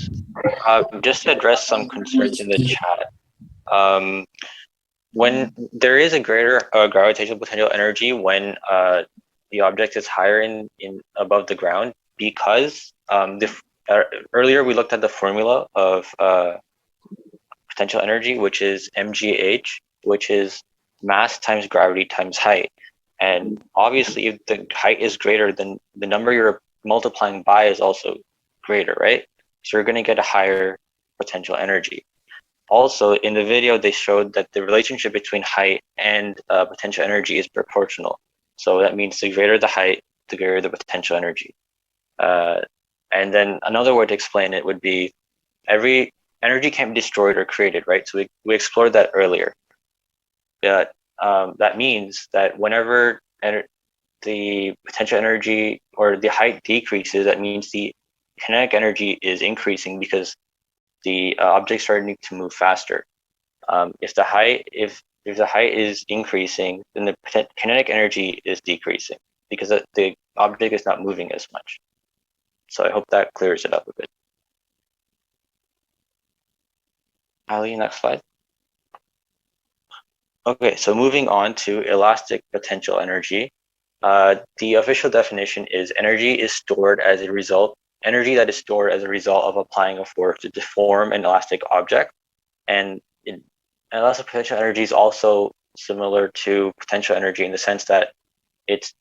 G: Just to address some concerns in the chat. When there is a greater gravitational potential energy when the object is higher in above the ground, because earlier we looked at the formula of potential energy, which is mgh, which is mass times gravity times height. And obviously, if the height is greater, then the number you're multiplying by is also greater, right? So you're going to get a higher potential energy. Also, in the video, they showed that the relationship between height and potential energy is proportional. So that means the greater the height, the greater the potential energy. And then another way to explain it would be every energy can't be destroyed or created, right? So we explored that earlier. That means that whenever the potential energy or the height decreases, that means the kinetic energy is increasing because the object's starting to move faster. If the height is increasing, then the kinetic energy is decreasing because the object is not moving as much. So I hope that clears it up a bit. Ali, next slide. Okay, so moving on to elastic potential energy. The official definition is energy that is stored as a result of applying a force to deform an elastic object. And elastic potential energy is also similar to potential energy in the sense that it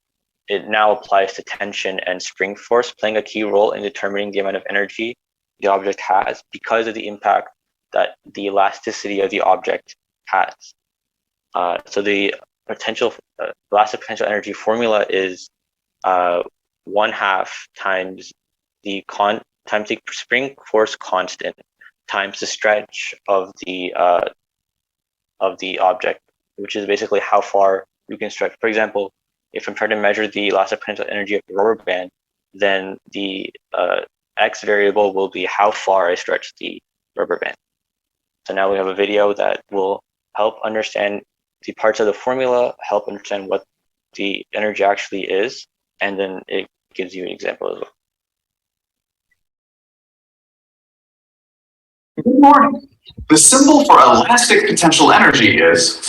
G: now applies to tension and spring force, playing a key role in determining the amount of energy the object has because of the impact that the elasticity of the object has. So the elastic potential energy formula is 1/2 times the spring force constant times the stretch of the object, which is basically how far you can stretch. For example, if I'm trying to measure the elastic potential energy of the rubber band, then the X variable will be how far I stretch the rubber band. So now we have a video that will help understand the parts of the formula, help understand what the energy actually is, and then it gives you an example as well.
L: Good morning. The symbol for elastic potential energy is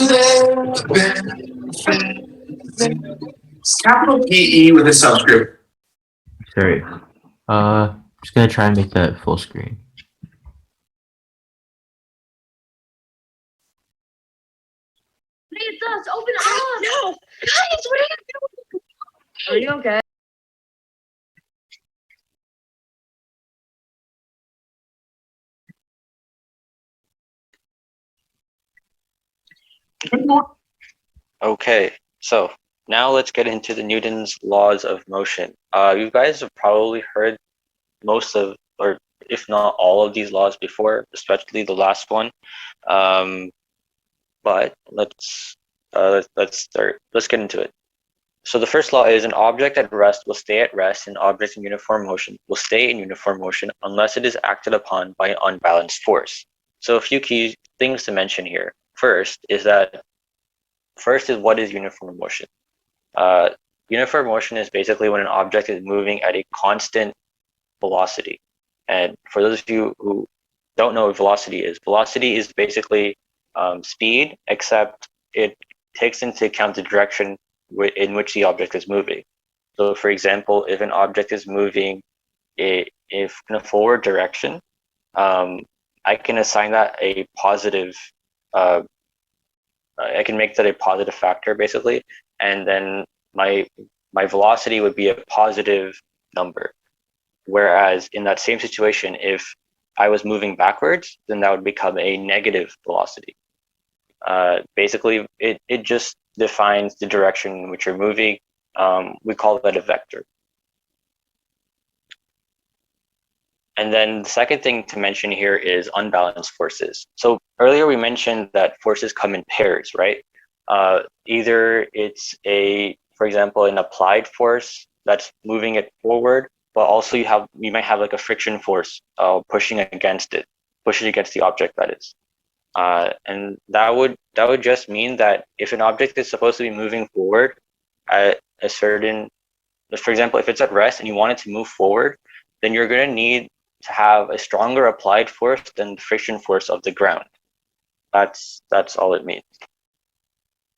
L: capital PE with a subscript.
A: Sorry. I'm just gonna try and make that full screen.
H: It's us. Open up. No. Guys, what are you doing? Are you okay?
L: Good morning.
G: Okay, so now let's get into the Newton's laws of motion. You guys have probably heard most of, or if not all of these laws before, especially the last one. But let's start. Let's get into it. So the first law is an object at rest will stay at rest, and objects in uniform motion will stay in uniform motion unless it is acted upon by an unbalanced force. So a few key things to mention here. First is what is uniform motion? Uniform motion is basically when an object is moving at a constant velocity. And for those of you who don't know what velocity is basically speed, except it takes into account the direction in which the object is moving. So for example, if an object is moving in a forward direction, I can assign that a positive, I can make that a positive factor basically, and then my velocity would be a positive number. Whereas in that same situation, if I was moving backwards, then that would become a negative velocity. Basically, it just defines the direction in which you're moving. We call that a vector. And then the second thing to mention here is unbalanced forces. So earlier we mentioned that forces come in pairs, right? Either it's for example, an applied force that's moving it forward, but also you might have like a friction force pushing against the object, that is. And that would just mean that if an object is supposed to be moving forward at a certain, for example, if it's at rest and you want it to move forward, then you're going to need to have a stronger applied force than the friction force of the ground. That's all it means.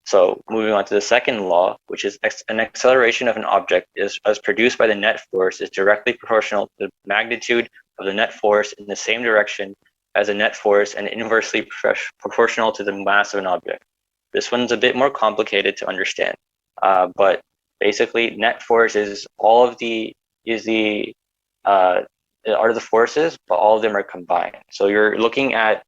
G: So moving on to the second law, which is an acceleration of an object as produced by the net force is directly proportional to the magnitude of the net force in the same direction as a net force and inversely proportional to the mass of an object. This one's a bit more complicated to understand, but basically net force is are the forces, but all of them are combined. So you're looking at,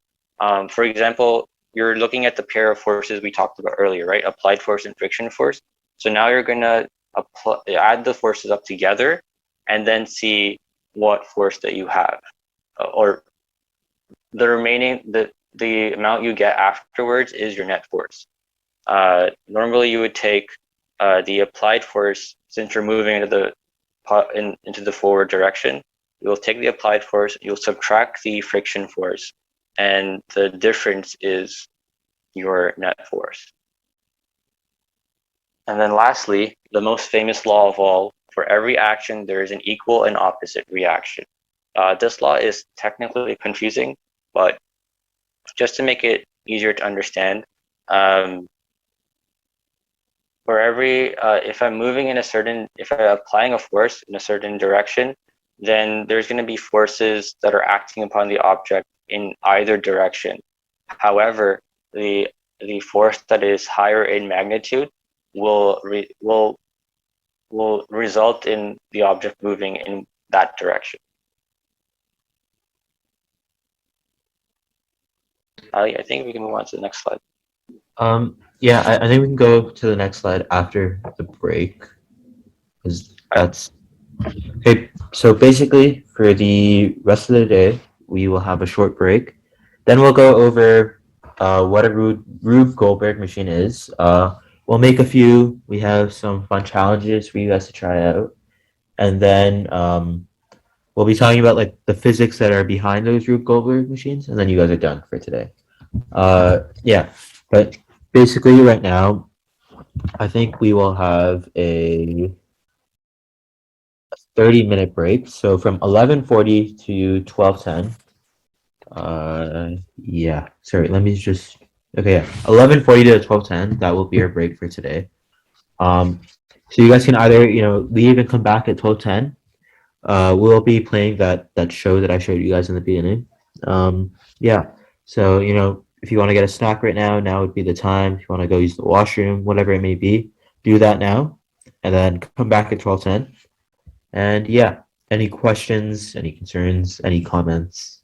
G: for example, you're looking at the pair of forces we talked about earlier, right? Applied force and friction force. So now you're gonna add the forces up together and then see what force that you have, or the remaining, the amount you get afterwards is your net force. Normally you would take the applied force, since you're moving into the forward direction, you'll take the applied force, you'll subtract the friction force, and the difference is your net force. And then lastly, the most famous law of all, for every action, there is an equal and opposite reaction. This law is technically confusing, but just to make it easier to understand, for every, if I'm applying a force in a certain direction, then there's going to be forces that are acting upon the object in either direction. However, the force that is higher in magnitude will result in the object moving in that direction. Ali, I think we can move on to the next slide.
A: Yeah, I think we can go to the next slide after the break, because that's okay. So basically, for the rest of the day, we will have a short break. Then we'll go over what a Rube Goldberg machine is. We'll make we have some fun challenges for you guys to try out, and then we'll be talking about like the physics that are behind those Rube Goldberg machines, and then you guys are done for today. Yeah, but basically right now, I think we will have a 30-minute break. So from 11:40 to 12:10. Yeah. Sorry, let me just. Okay, yeah. 11:40 to 12:10. That will be our break for today. So you guys can either leave and come back at 12:10. We'll be playing that show that I showed you guys in the beginning. Yeah. So if you want to get a snack right now, now would be the time. If you want to go use the washroom, whatever it may be, do that now, and then come back at 12:10. And yeah, any questions, any concerns, any comments?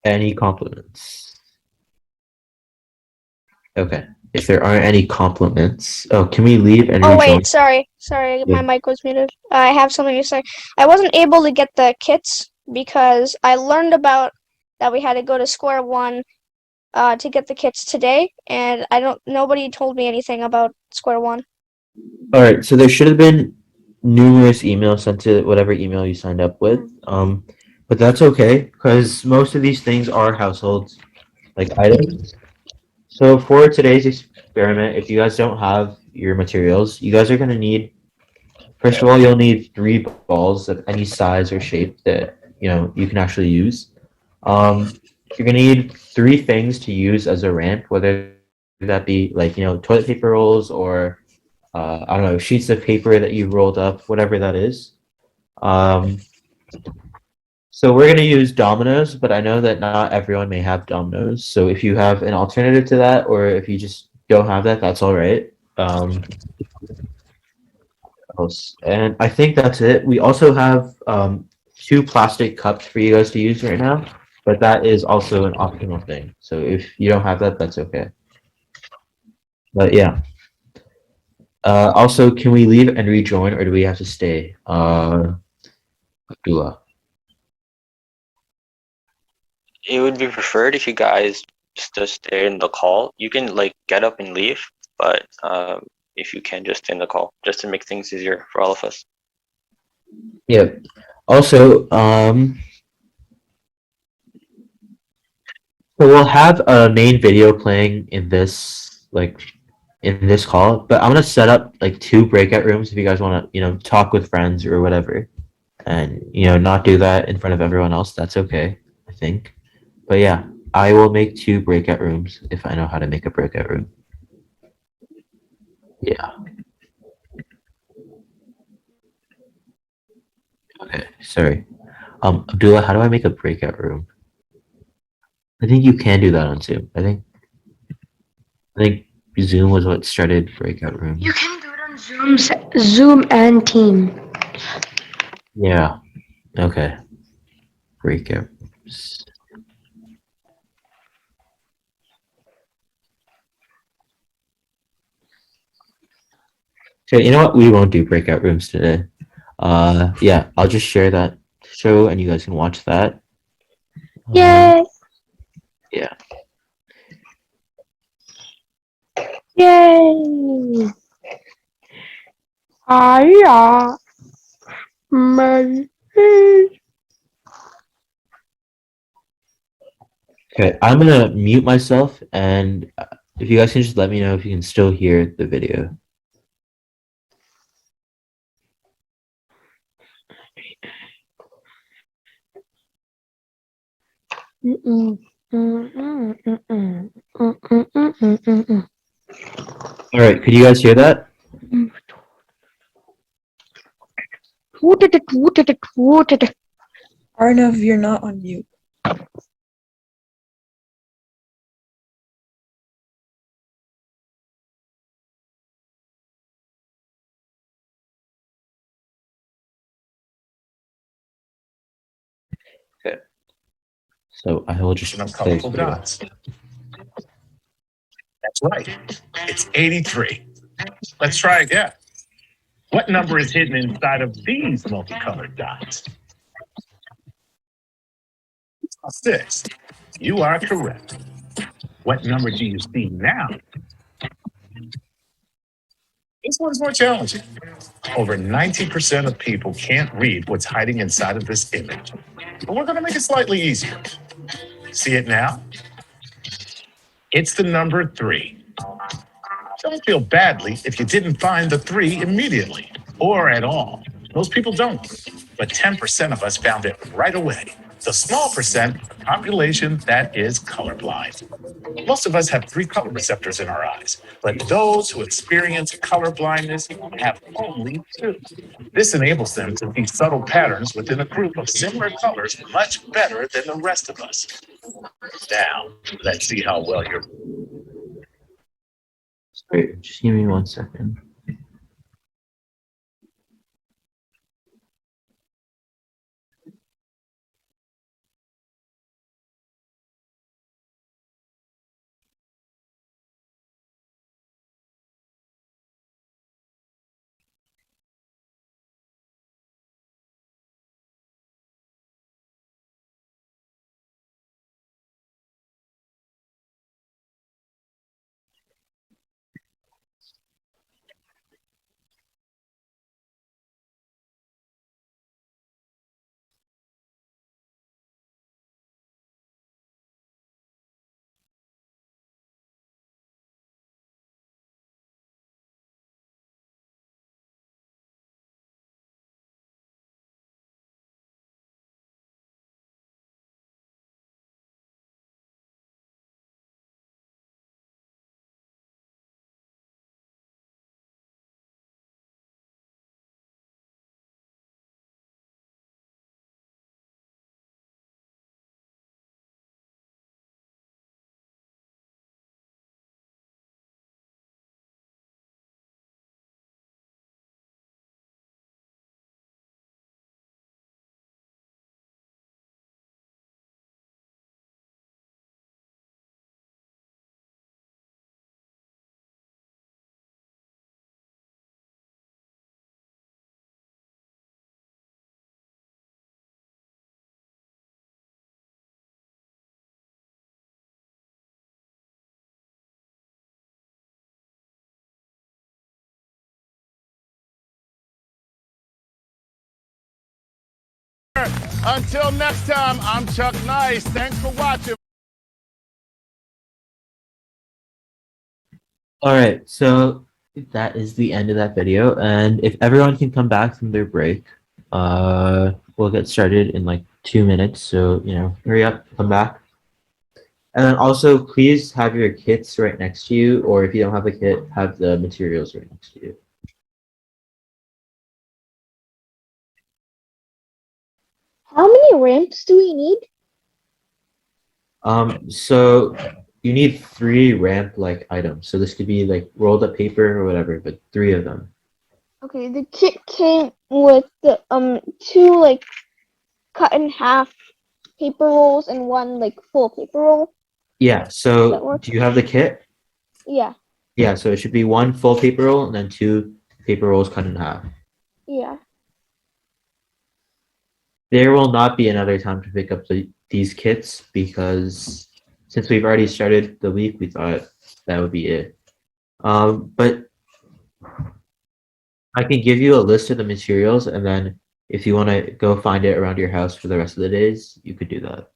A: Any compliments? Okay. If there aren't any compliments, can we leave and
J: Oh
A: rejoin?
J: wait, sorry,
A: Yeah.
J: my mic was muted. I have something to say. I wasn't able to get the kits because I learned about that we had to go to square one to get the kits today, and nobody told me anything about square one.
A: All right. So there should have been numerous emails sent to whatever email you signed up with. But that's okay because most of these things are household like items. So for today's experiment, if you guys don't have your materials, you guys are gonna need. First of all, you'll need 3 balls of any size or shape that you can actually use. You're gonna need 3 things to use as a ramp, whether that be like toilet paper rolls or I don't know, sheets of paper that you rolled up, whatever that is. So we're gonna use dominoes, but I know that not everyone may have dominoes. So if you have an alternative to that, or if you just don't have that, that's all right. And I think that's it. We also have 2 plastic cups for you guys to use right now, but that is also an optional thing. So if you don't have that, that's okay. But yeah. Also, can we leave and rejoin, or do we have to stay? Abdullah.
G: It would be preferred if you guys just stay in the call. You can like get up and leave, but if you can just stay in the call, just to make things easier for all of us.
A: Yeah. Also, so we'll have a main video playing in this call, but I'm gonna set up like 2 breakout rooms if you guys want to talk with friends or whatever, and not do that in front of everyone else. That's okay, I think. But yeah, I will make 2 breakout rooms if I know how to make a breakout room. Yeah. Okay, sorry. Abdullah, how do I make a breakout room? I think you can do that on Zoom. I think Zoom was what started breakout rooms.
C: You can do it on Zoom and Team.
A: Yeah. Okay. Breakout rooms. Okay, you know what? We won't do breakout rooms today. Yeah, I'll just share that show and you guys can watch that.
I: Yay!
A: Yeah.
C: Yay! Hiya! My
A: Okay, I'm gonna mute myself, and if you guys can just let me know if you can still hear the video. All right, could you guys hear that?
E: Arnav, you're not on mute.
A: Okay. So I will just
B: Of
A: play
B: colorful
A: video.
B: dots. That's right. It's 83. Let's try again. What number is hidden inside of these multicolored dots? 6. You are correct.
M: What number do you see now? This one's more challenging. Over 90% of people can't read what's hiding inside of this image. But we're going to make it slightly easier. See it now? It's the number 3. Don't feel badly if you didn't find the 3 immediately or at all. Most people don't, but 10% of us found it right away. The small percent of the population that is colorblind. Most of us have 3 color receptors in our eyes, but those who experience color blindness have only 2. This enables them to see subtle patterns within a group of similar colors much better than the rest of us. Now, let's see how well you're.
A: Wait, just give me 1 second.
M: Until next time, I'm Chuck Nice. Thanks for watching.
A: All right, so that is the end of that video. And if everyone can come back from their break, we'll get started in like 2 minutes. So, hurry up, come back. And then also, please have your kits right next to you, or if you don't have a kit, have the materials right next to you.
J: How many ramps do we need?
A: So you need 3 ramp-like items. So this could be like rolled up paper or whatever, but 3 of them.
J: Okay, the kit came with the 2 like cut in half paper rolls and 1 like full paper roll.
A: Yeah,
J: That
A: so
J: works?
A: do you have the kit?
J: Yeah,
A: Yeah, so it should be 1 full paper roll and then 2 paper rolls cut in half.
J: yeah.
A: There will not be another time to pick up these kits because since we've already started the week, we thought that would be it. But I can give you a list of the materials, and then if you want to go find it around your house for the rest of the days, you could do that.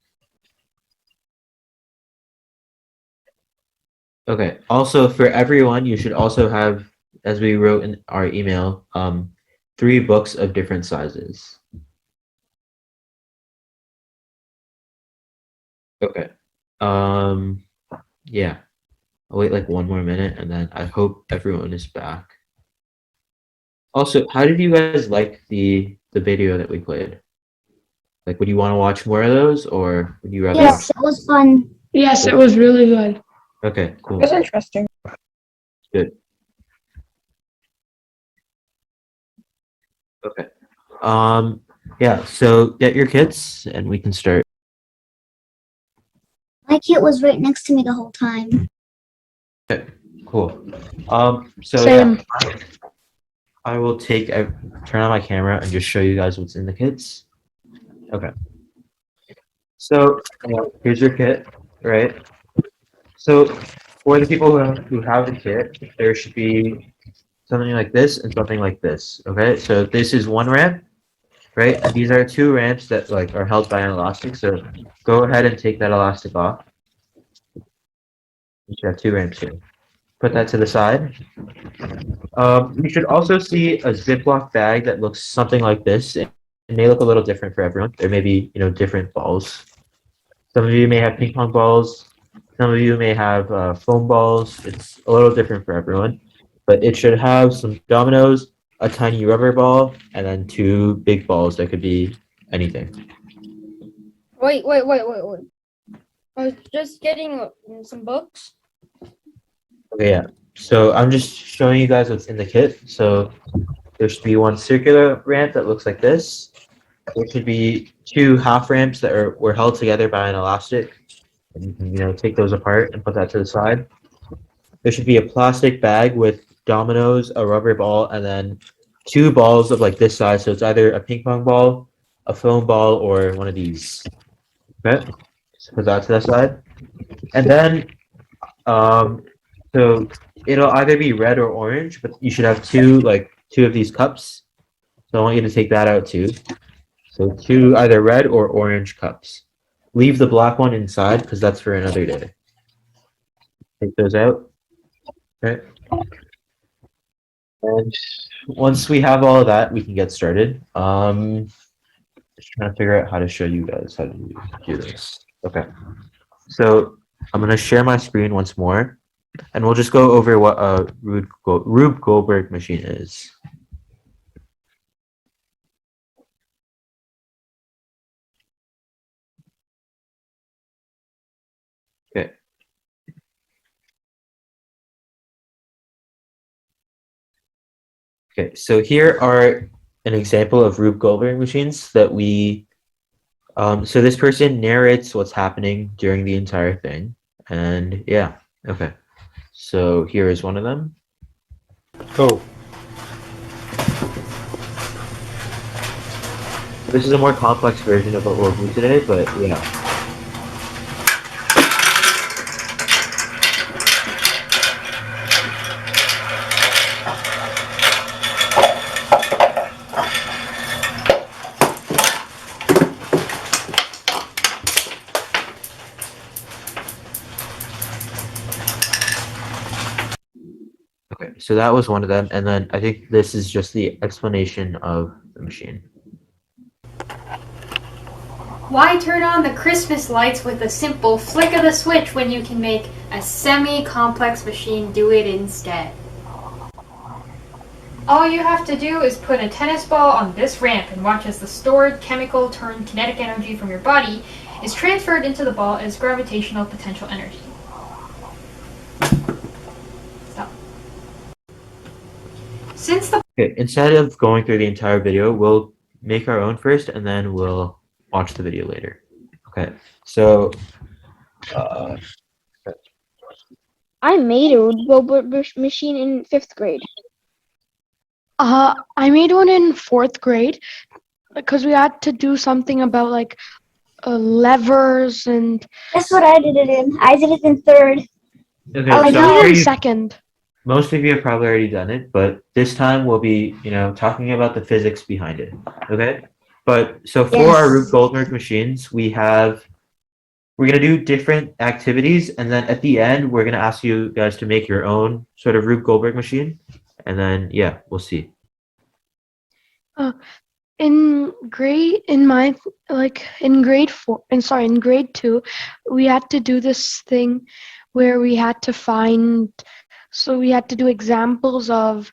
A: Okay. Also, for everyone, you should also have, as we wrote in our email, 3 books of different sizes. Okay. Yeah. I'll wait like 1 more minute, and then I hope everyone is back. Also, how did you guys like the video that we played? Like, would you want to watch more of those, or would you rather
D: Yes,
A: watch?
D: it was fun.
C: Yes, it was really good.
A: Okay, cool.
E: That's interesting.
A: Good. Okay. Yeah, so get your kits and we can start.
D: My kit was right next to me the whole time.
A: Okay, cool. So
C: Same.
A: yeah, I will turn on my camera and just show you guys what's in the kits. Okay. So here's your kit, right? So for the people who have the kit, there should be something like this and something like this. Okay, so this is one ramp, right? And these are two ramps that like are held by an elastic. So go ahead and take that elastic off. You should have two ramps here. Put that to the side. You should also see a Ziploc bag that looks something like this. It may look a little different for everyone. There may be, different balls. Some of you may have ping pong balls. Some of you may have foam balls. It's a little different for everyone. But it should have some dominoes, a tiny rubber ball, and then two big balls that could be anything.
E: Wait. I was just getting some books.
A: Okay, yeah. So I'm just showing you guys what's in the kit. So there should be one circular ramp that looks like this. There should be two half ramps that were held together by an elastic. And you can, take those apart and put that to the side. There should be a plastic bag with dominoes, a rubber ball, and then two balls of like this size. So it's either a ping pong ball, a foam ball, or one of these. Okay, so put that to the side. And then, so it'll either be red or orange, but you should have two of these cups. So I want you to take that out too. So two either red or orange cups. Leave the black one inside because that's for another day. Take those out. Okay. And once we have all of that, we can get started. Just trying to figure out how to show you guys how to do this. Okay. So I'm gonna share my screen once more, and we'll just go over what a Rube Goldberg machine is. Okay. Okay, so here are an example of Rube Goldberg machines that we. So this person narrates what's happening during the entire thing, and yeah, okay. So here is one of them. Go. This is a more complex version of what we'll do today, but yeah. Okay, so that was one of them, and then I think this is just the explanation of the machine.
N: Why turn on the Christmas lights with a simple flick of the switch when you can make a semi-complex machine do it instead? All you have to do is put a tennis ball on this ramp and watch as the stored chemical turned kinetic energy from your body is transferred into the ball as gravitational potential energy. Stop. Since the
A: Okay, instead of going through the entire video, we'll make our own first, and then we'll watch the video later. Okay, so
J: I made a Rube Goldberg machine in 5th grade.
C: I made one in 4th grade because we had to do something about like levers and.
D: That's what I did it in. I did it in 3rd.
A: okay,
C: I
A: so
C: did
A: I'm
C: it
A: sure
C: in
A: you-
C: 2nd.
A: most of you have probably already done it, but this time we'll be, talking about the physics behind it. Okay? But so for our Rube Goldberg machines, we're gonna do different activities, and then at the end we're gonna ask you guys to make your own sort of Rube Goldberg machine, and then yeah, we'll see.
C: In grade 2, we had to do this thing where we had to do examples of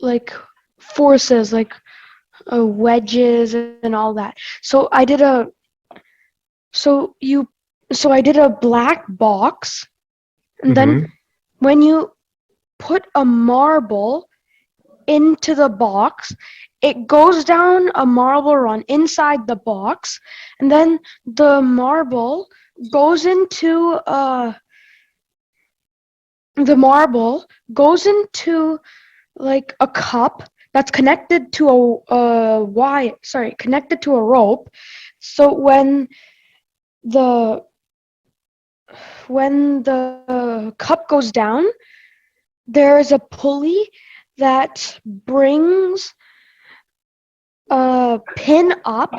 C: like forces, like wedges and all that. So I did a black box, and then when you put a marble into the box, it goes down a marble run inside the box, and then the marble goes into like a cup that's connected to connected to a rope. So when the when the cup goes down, there's a pulley that brings a pin up.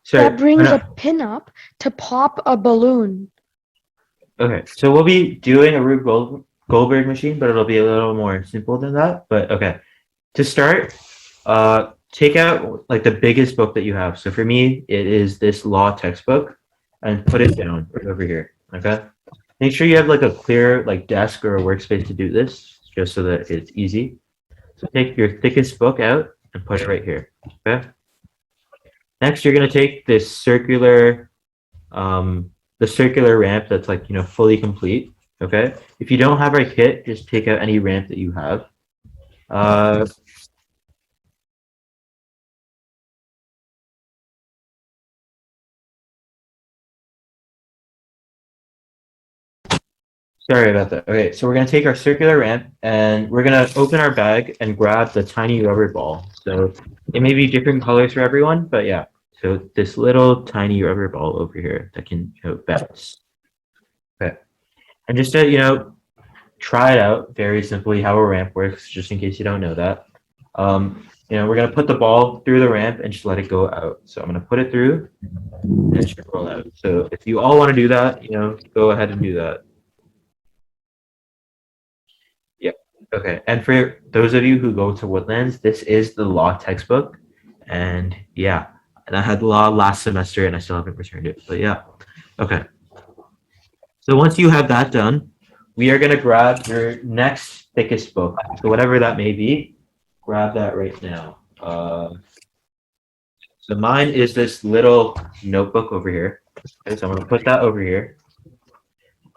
A: Sorry.
C: That brings
A: no.
C: a pin up to pop a balloon.
A: Okay, so we'll be doing a Rube Goldberg machine, but it'll be a little more simple than that. But okay, to start, take out like the biggest book that you have. So for me, it is this law textbook, and put it down right over here. Okay, make sure you have like a clear like desk or a workspace to do this, just so that it's easy. So take your thickest book out and put it right here. Okay. Next, you're gonna take this circular, the circular ramp that's like fully complete. Okay. If you don't have our kit, just take out any ramp that you have. Sorry about that. Okay, so we're gonna take our circular ramp and we're gonna open our bag and grab the tiny rubber ball. So it may be different colors for everyone, but yeah. So this little tiny rubber ball over here that can bounce. Okay, and just to try it out very simply how a ramp works, just in case you don't know that. We're gonna put the ball through the ramp and just let it go out. So I'm gonna put it through and it should roll out. So if you all want to do that, go ahead and do that. Yep. Okay. And for those of you who go to Woodlands, this is the law textbook. And yeah, and I had law last semester and I still haven't returned it. But yeah. Okay. So once you have that done, we are going to grab your next thickest book. So whatever that may be, grab that right now. So mine is this little notebook over here. Okay, so I'm going to put that over here.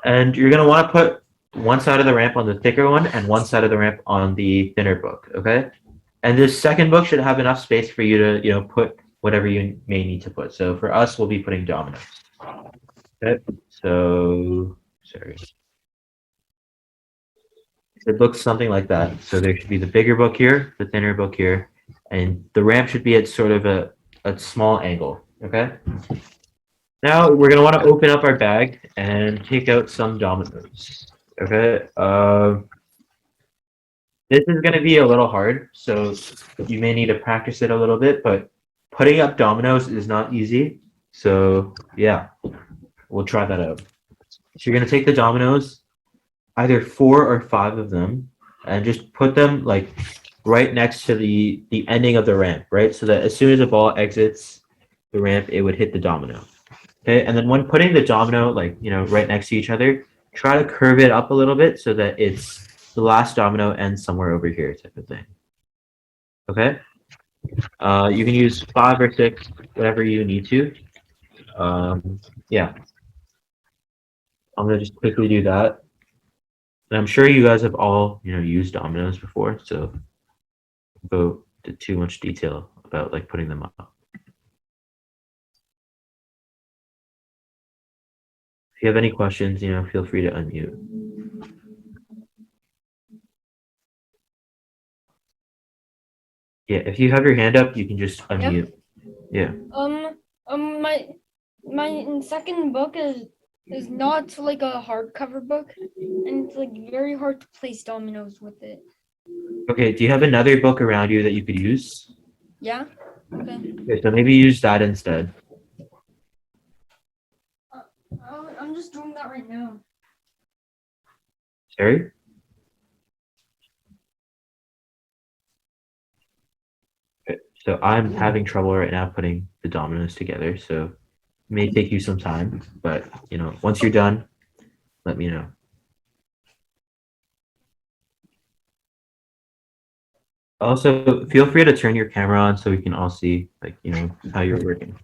A: And you're going to want to put one side of the ramp on the thicker one and one side of the ramp on the thinner book, okay? And this second book should have enough space for you to, put whatever you may need to put. So for us, we'll be putting dominoes. Okay, so, sorry. It looks something like that. So there should be the bigger book here, the thinner book here, and the ramp should be at sort of a small angle, okay? Now we're gonna want to open up our bag and take out some dominoes. Okay. This is gonna be a little hard, so you may need to practice it a little bit. But putting up dominoes is not easy. So yeah, we'll try that out. So you're gonna take the dominoes, either 4 or 5 of them, and just put them like right next to the ending of the ramp, right? So that as soon as the ball exits the ramp, it would hit the domino. Okay, and then when putting the domino right next to each other, try to curve it up a little bit so that it's the last domino ends somewhere over here type of thing. Okay? You can use 5 or 6, whatever you need to. Yeah. I'm gonna just quickly do that. And I'm sure you guys have all used dominoes before, so don't go into too much detail about putting them up. If you have any questions, feel free to unmute. Yeah, if you have your hand up, you can just unmute. Yeah.
E: My second book is not like a hardcover book, and it's like very hard to place dominoes with it.
A: Okay, do you have another book around you that you could use?
E: Yeah. Okay.
A: Okay, so maybe use that instead.
E: I'm just doing that right now.
A: Sorry? Okay, so I'm having trouble right now putting the dominoes together, so it may take you some time, but once you're done, let me know. Also, feel free to turn your camera on so we can all see how you're working.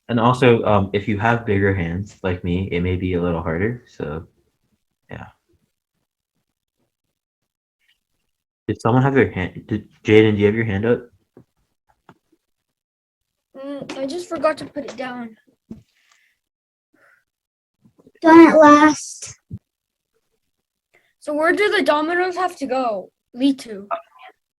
A: And also, if you have bigger hands like me, it may be a little harder. So, yeah. Did someone have their hand? Jaden, do you have your hand up?
E: I just forgot to put it down.
D: Done at last.
E: So where do the dominoes have to go? Lead to?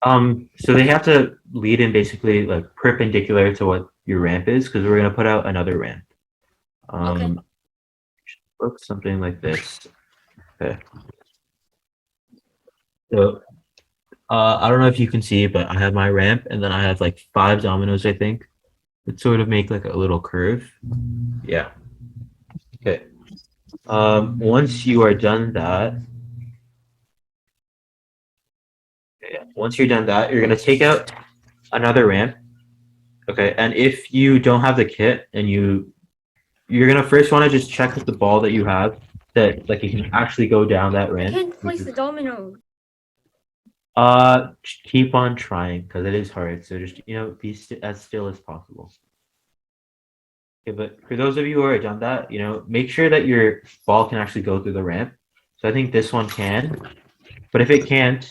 A: So they have to lead in basically like perpendicular to what your ramp is, because we're gonna put out another ramp.
E: Okay.
A: Looks something like this. Okay. So I don't know if you can see, but I have my ramp, and then I have like 5 dominoes, I think, that sort of make like a little curve. Yeah. Okay. Once you are done that, once you're done that, you're gonna take out another ramp. Okay, and if you don't have the kit and you're gonna first want to just check with the ball that you have that like you can actually go down that
E: I
A: ramp.
E: can't place the domino.
A: Just keep on trying because it is hard. So just be as still as possible. Okay, but for those of you who already done that, make sure that your ball can actually go through the ramp. So I think this one can, but if it can't,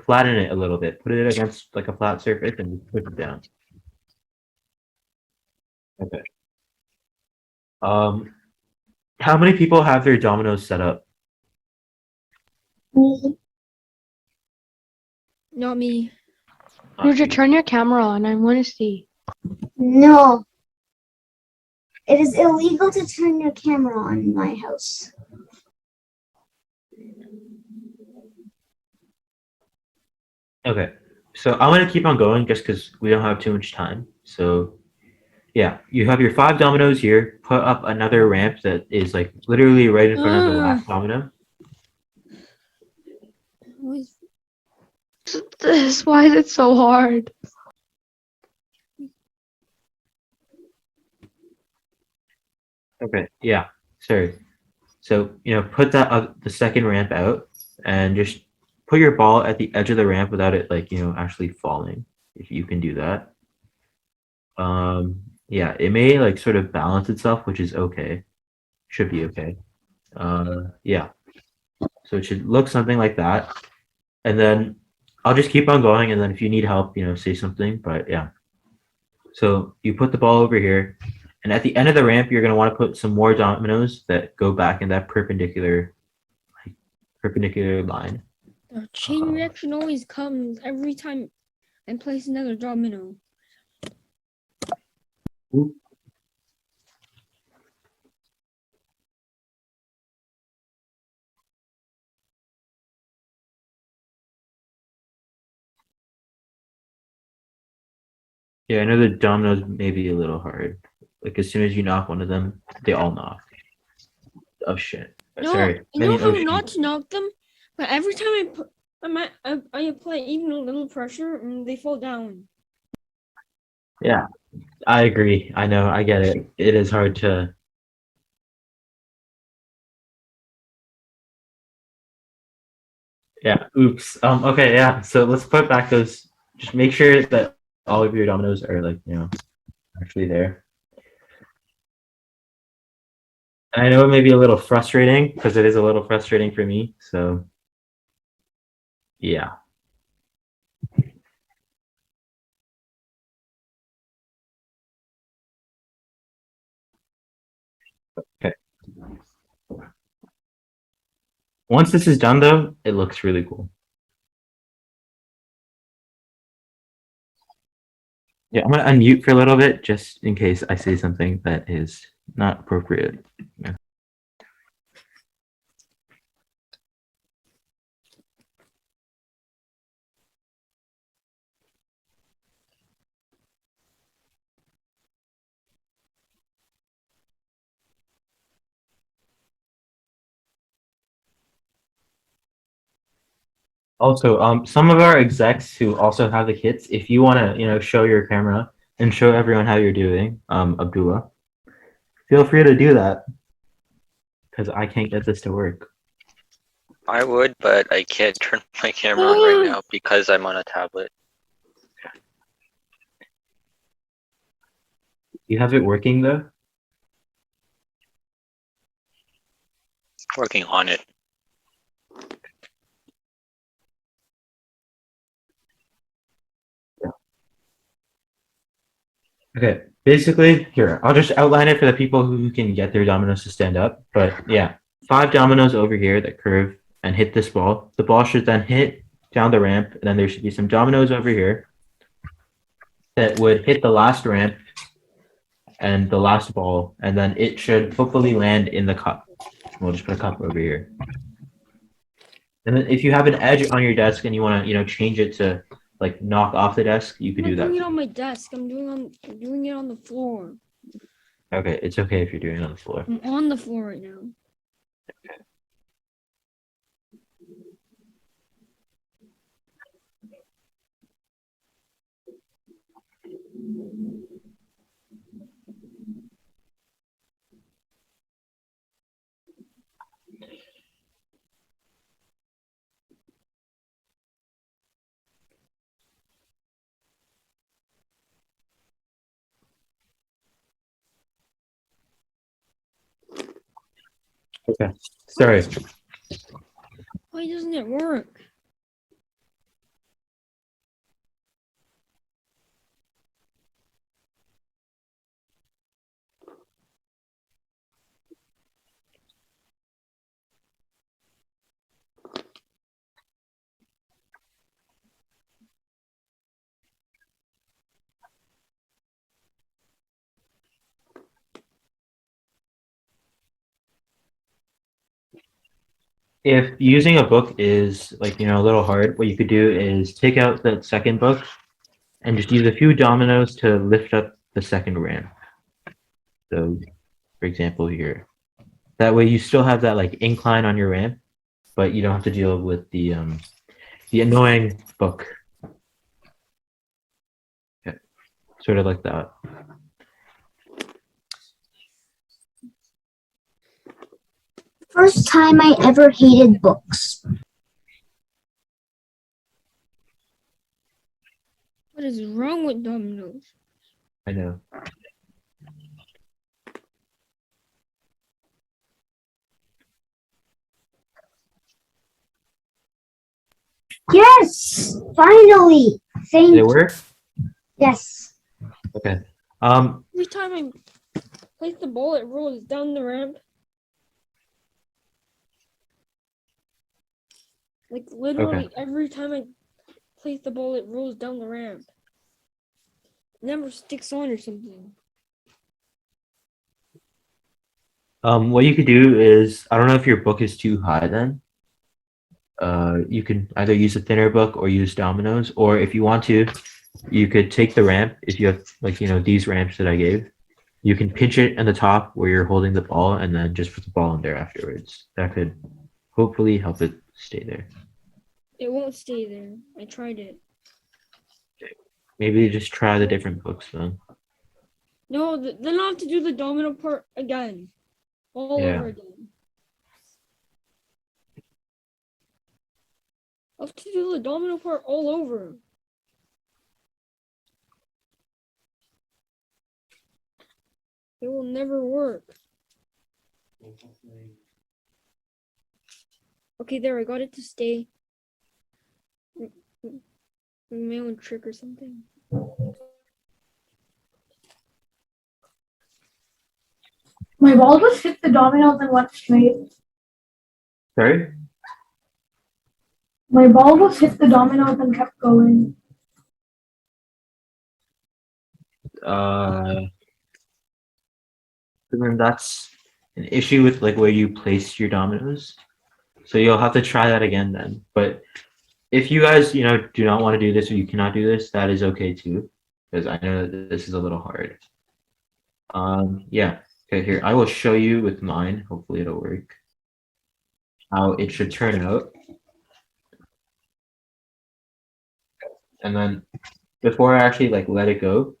A: flatten it a little bit. Put it against like a flat surface and just push it down. Okay. How many people have their dominoes set up?
E: Not me.
C: Would you turn your camera on? I want to see.
D: No. It is illegal to turn your camera on in my house.
A: Okay, so I'm gonna keep on going just because we don't have too much time. So yeah, you have your 5 dominoes here. Put up another ramp that is like literally right in front of the last domino.
C: Why is it so hard?
A: Okay, yeah, sorry. So put that the second ramp out and just put your ball at the edge of the ramp without it like actually falling. If you can do that. Yeah, it may like sort of balance itself, which is okay. Should be okay. Yeah. So it should look something like that. And then I'll just keep on going, and then if you need help, say something. But yeah. So you put the ball over here, and at the end of the ramp, you're gonna want to put some more dominoes that go back in that perpendicular line.
E: The chain reaction always comes every time I place another domino.
A: Oop. Yeah, I know the dominoes may be a little hard. Like as soon as you knock one of them, they all knock. Oh shit!
E: No,
A: Sorry.
E: you know how
A: shit.
E: not to knock them, but every time I apply even a little pressure, they fall down.
A: Yeah, I agree. I know. I get it. It is hard to. Yeah. Oops. Okay. Yeah. So let's put back those. Just make sure that all of your dominoes are like actually there. And I know it may be a little frustrating because it is a little frustrating for me. So yeah. Okay. Once this is done, though, it looks really cool. Yeah, I'm gonna unmute for a little bit just in case I say something that is not appropriate. Yeah. Also, some of our execs who also have the kits, if you want to, show your camera and show everyone how you're doing, Abdullah, feel free to do that because I can't get this to work.
G: I would, but I can't turn my camera on right now because I'm on a tablet.
A: You have it working though?
G: Working on it.
A: Okay, basically, here, I'll just outline it for the people who can get their dominoes to stand up. But yeah, 5 dominoes over here that curve and hit this ball. The ball should then hit down the ramp, and then there should be some dominoes over here that would hit the last ramp and the last ball, and then it should hopefully land in the cup. We'll just put a cup over here. And then if you have an edge on your desk and you want to, change it to like knock off the desk, you could
E: I'm
A: do
E: not doing it
A: that.
E: on my desk. I'm doing it on the floor.
A: Okay, it's okay if you're doing it on the floor.
E: I'm on the floor right now.
A: Okay, sorry.
E: Why doesn't it work?
A: If using a book is like, a little hard, what you could do is take out the second book and just use a few dominoes to lift up the second ramp. So, for example, here. That way you still have that like incline on your ramp, but you don't have to deal with the annoying book. Okay. Sort of like that.
D: First time I ever hated books.
E: What is wrong with dominoes?
A: I know.
D: Yes, finally. Thank
A: Did it
D: you.
A: work?
D: Yes.
A: Okay.
E: Every time I place the ball, it rolls down the ramp. Like literally every time I place the ball, it rolls down the ramp. It never sticks on or something.
A: What you could do is, I don't know if your book is too high then. You can either use a thinner book or use dominoes, or if you want to, you could take the ramp. If you have like, these ramps that I gave, you can pinch it in the top where you're holding the ball and then just put the ball in there afterwards. That could hopefully help it stay there.
E: It won't stay there. I tried it.
A: Maybe just try the different books then.
E: No, then I'll have to do the domino part again. All
A: Yeah.
E: over again. I'll have to do the domino part all over. It will never work. Okay, there, I got it to stay. My own trick or something.
I: My ball just hit the dominoes and went straight.
A: Sorry?
I: My ball just hit the dominoes and kept going.
A: And then that's an issue with like where you place your dominoes. So you'll have to try that again then. But if you guys, do not want to do this or you cannot do this, that is okay too. Because I know that this is a little hard. Yeah. Okay, here, I will show you with mine. Hopefully it'll work. How it should turn out. And then before I actually like let it go,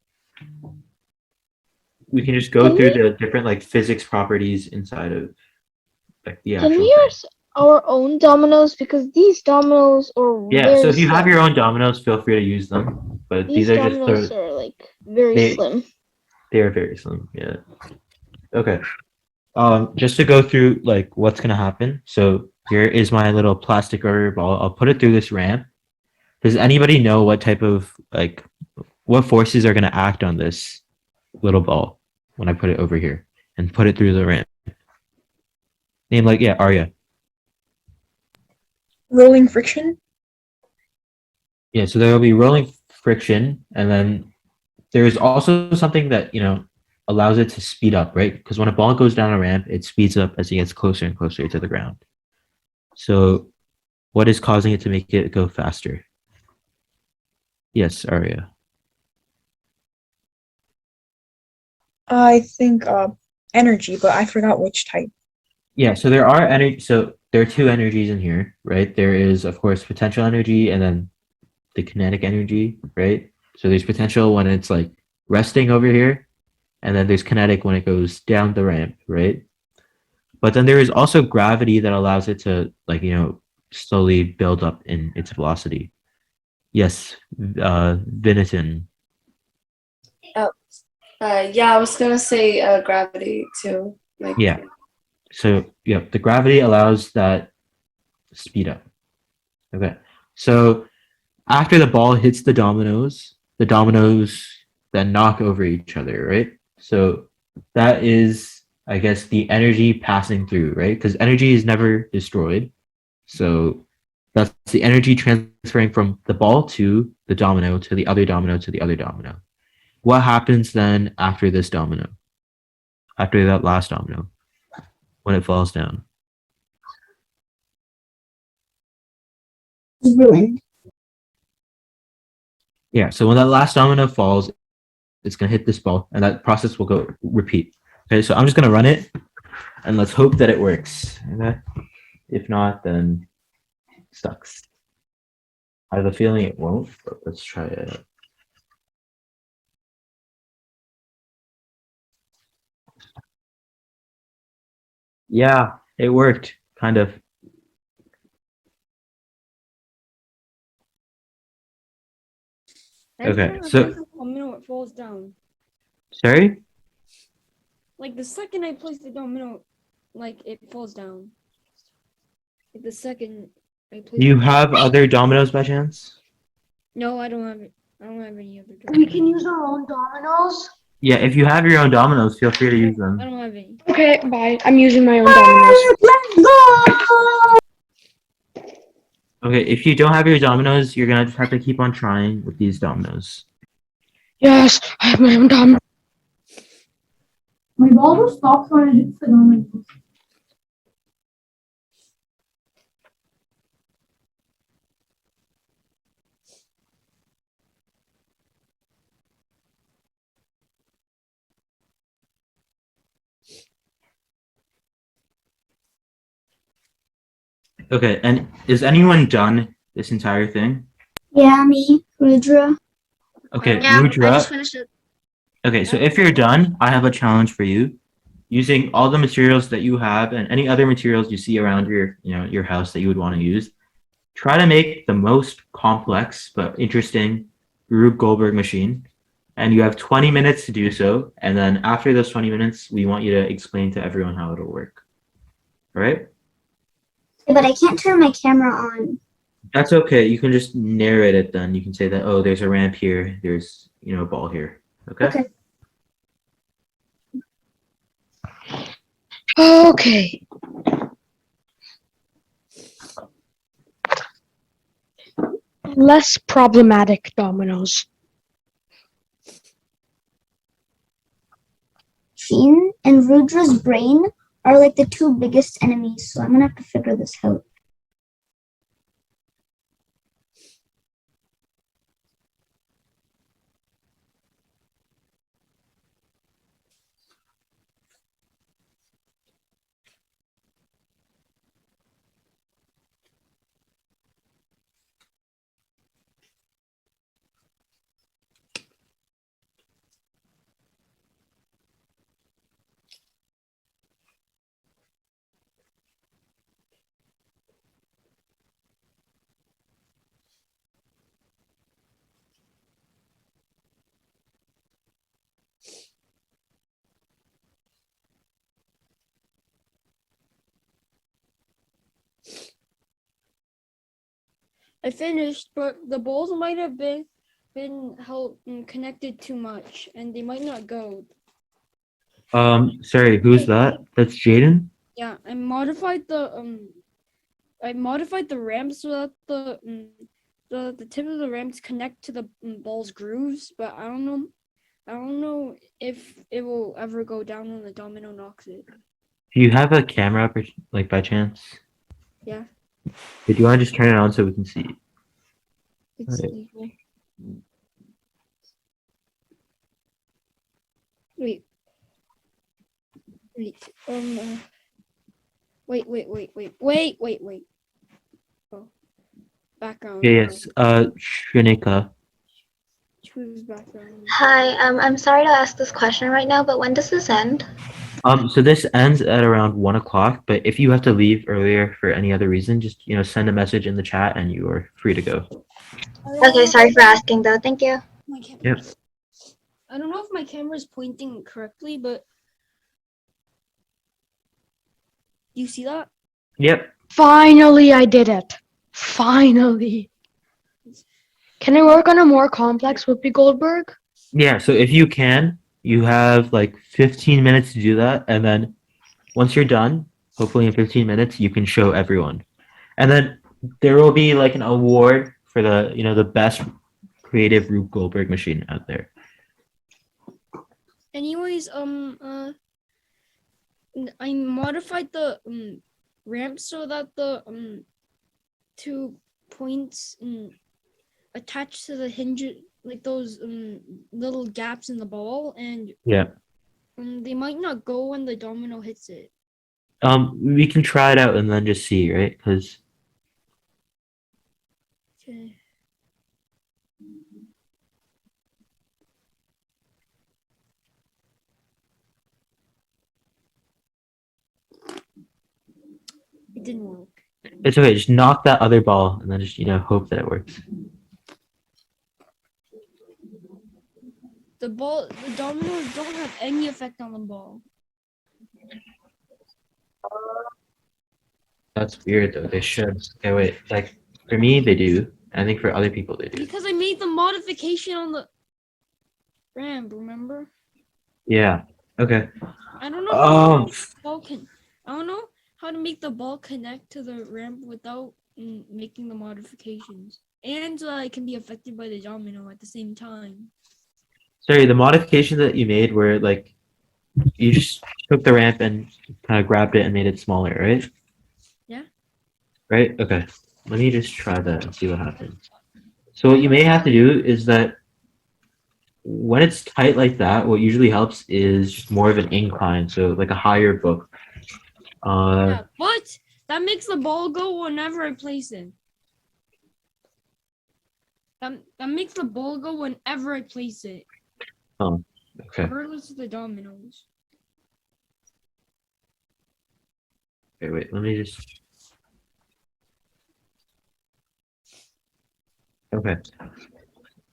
A: we can just go through the different like physics properties inside of like the actual
F: Can we
A: thing.
F: use our own dominoes? Because these dominoes are
A: Yeah,
F: very
A: so if you have
F: slim.
A: your own dominoes, feel free to use them. But
F: These
A: these are just
F: dominoes are like very slim.
A: They are very slim, yeah. Okay. Just to go through like what's gonna happen. So here is my little plastic rubber ball. I'll put it through this ramp. Does anybody know what type of like what forces are gonna act on this little ball when I put it over here and put it through the ramp? Name like Arya.
O: Rolling friction?
A: Yeah, so there will be rolling friction, and then there's also something that, allows it to speed up, right? Because when a ball goes down a ramp, it speeds up as it gets closer and closer to the ground. So what is causing it to make it go faster? Yes, Aria.
O: I think energy, but I forgot which type.
A: Yeah, so there are there are two energies in here, right? There is, of course, potential energy and then the kinetic energy, right? So there's potential when it's like resting over here, and then there's kinetic when it goes down the ramp, right? But then there is also gravity that allows it to, like, slowly build up in its velocity. Yes, Viniton.
P: Oh, yeah, I was gonna say gravity too. Like,
A: Yeah. So, yeah, the gravity allows that speed up. Okay. So after the ball hits the dominoes then knock over each other, right? So that is, I guess, the energy passing through, right? Because energy is never destroyed. So that's the energy transferring from the ball to the domino to the other domino to the other domino. What happens then after this domino? After that last domino, when it falls down?
D: Ruined.
A: Yeah, so when that last domino falls, it's going to hit this ball, and that process will go repeat. Okay, so I'm just going to run it, and let's hope that it works. Okay? If not, then it sucks. I have a feeling it won't, but let's try it. Yeah, it worked, kind of. Okay, so
E: Domino, it falls down.
A: sorry.
E: Like the second I place the domino, like it falls down. Like the second I place.
A: Do you have other dominoes by chance?
E: No, I don't have it. I don't have any other dominoes.
C: We can use our own dominoes.
A: Yeah, if you have your own dominoes, feel free to use them.
E: I don't have any.
C: Okay, bye. I'm using my own dominoes.
D: Let's go!
A: Okay, if you don't have your dominoes, you're gonna just have to keep on trying with these dominoes.
C: Yes, I have my own dominoes.
I: My ball just stops when it hits the dominoes.
A: Okay, and is anyone done this entire thing?
D: Yeah, me, Rudra.
A: Okay,
J: Yeah, I
A: Rudra.
J: just finished it.
A: Okay, so if you're done, I have a challenge for you. Using all the materials that you have and any other materials you see around your house that you would want to use, try to make the most complex but interesting Rube Goldberg machine. And you have 20 minutes to do so. And then after those 20 minutes, we want you to explain to everyone how it'll work. All right?
D: But I can't turn my camera on.
A: That's okay. You can just narrate it then. You can say that, oh, there's a ramp here. There's, a ball here. Okay?
C: Okay. Less problematic dominoes.
D: Sheen and Rudra's brain are like the two biggest enemies, so I'm gonna have to figure this out.
E: I finished, but the balls might have been held connected too much, and they might not go.
A: Sorry, who's that? That's Jaden?
E: Yeah, I modified the ramp so that the tip of the ramps connect to the ball's grooves, but I don't know if it will ever go down when the domino knocks it.
A: Do you have a camera up, like by chance?
E: Yeah.
A: Do you want to just turn it on so we can see?
E: It's
A: Alright.
E: equal. Wait. Wait. Wait. Oh. Background.
A: Yeah, yes. Shrinika.
E: Choose background.
Q: Hi, I'm sorry to ask this question right now, but when does this end?
A: So this ends at around 1 o'clock, but if you have to leave earlier for any other reason, just send a message in the chat and you are free to go.
Q: Okay, sorry for asking though. Thank you.
E: My camera.
A: Yep.
E: I don't know if my camera is pointing correctly, but you see that?
A: Yep.
C: Finally, I did it. Finally. Can I work on a more complex Whoopi Goldberg?
A: Yeah, so if you can, you have like 15 minutes to do that, and then once you're done, hopefully in 15 minutes, you can show everyone. And then there will be like an award for the best creative Rube Goldberg machine out there.
E: Anyways, I modified the ramp so that the 2 points attached to the hinge, like those little gaps in the ball, and
A: Yeah.
E: they might not go when the domino hits it.
A: We can try it out and then just see, right? Because
E: Okay. It didn't work.
A: it's okay. Just knock that other ball and then just hope that it works.
E: The dominoes don't have any effect on the ball.
A: That's weird though. They should. Okay, wait. Like for me, they do. I think for other people, they do.
E: Because I made the modification on the ramp, remember?
A: Yeah. Okay.
E: I don't know how
A: Oh.
E: the ball can. I don't know how to make the ball connect to the ramp without making the modifications, and it can be affected by the domino at the same time.
A: Sorry, the modification that you made where like you just took the ramp and kind of grabbed it and made it smaller, right?
E: Yeah.
A: Right? Okay. Let me just try that and see what happens. So what you may have to do is that when it's tight like that, what usually helps is just more of an incline, so like a higher book.
E: Yeah, but that makes the ball go whenever I place it. That makes the ball go whenever I place it.
A: Oh, okay.
E: Regardless of the dominoes.
A: Okay, wait, let me just. Okay.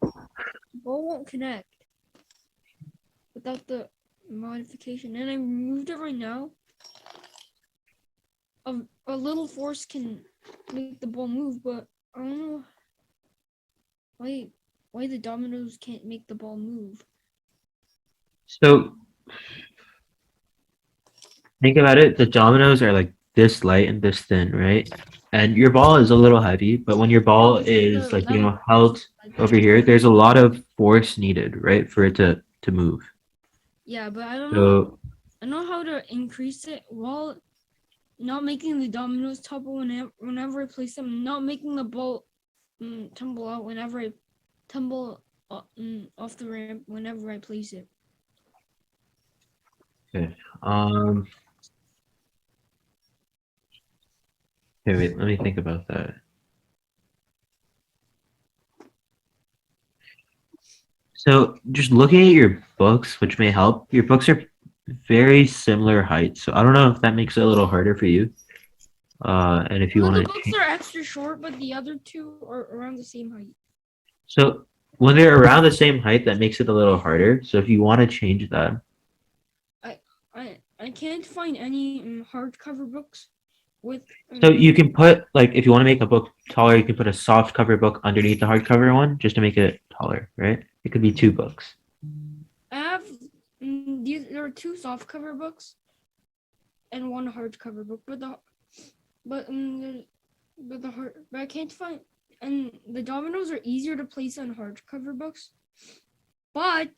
E: The ball won't connect without the modification, and I removed it right now. A little force can make the ball move, but I don't know why the dominoes can't make the ball move.
A: So think about it. The dominoes are like this light and this thin, right? And your ball is a little heavy, but when your ball is like held over here, there's a lot of force needed, right, for it to move.
E: Yeah, but I don't
A: So
E: know. I know how to increase it while not making the dominoes tumble whenever I place them, not making the ball tumble out whenever I tumble off the ramp whenever I place it.
A: okay. Okay, wait, let me think about that. So just looking at your books, which may help, your books are very similar height. So I don't know if that makes it a little harder for you. And if you
E: One of
A: want
E: the books are extra short, but the other two are around the same height.
A: So when they're around the same height, that makes it a little harder. So if you want to change that,
E: I can't find any hardcover books with.
A: so you can put like if you want to make a book taller, you can put a soft cover book underneath the hardcover one just to make it taller, right? It could be 2 books.
E: I have there are 2 soft cover books and 1 hardcover book, but I can't find and the dominoes are easier to place on hardcover books, but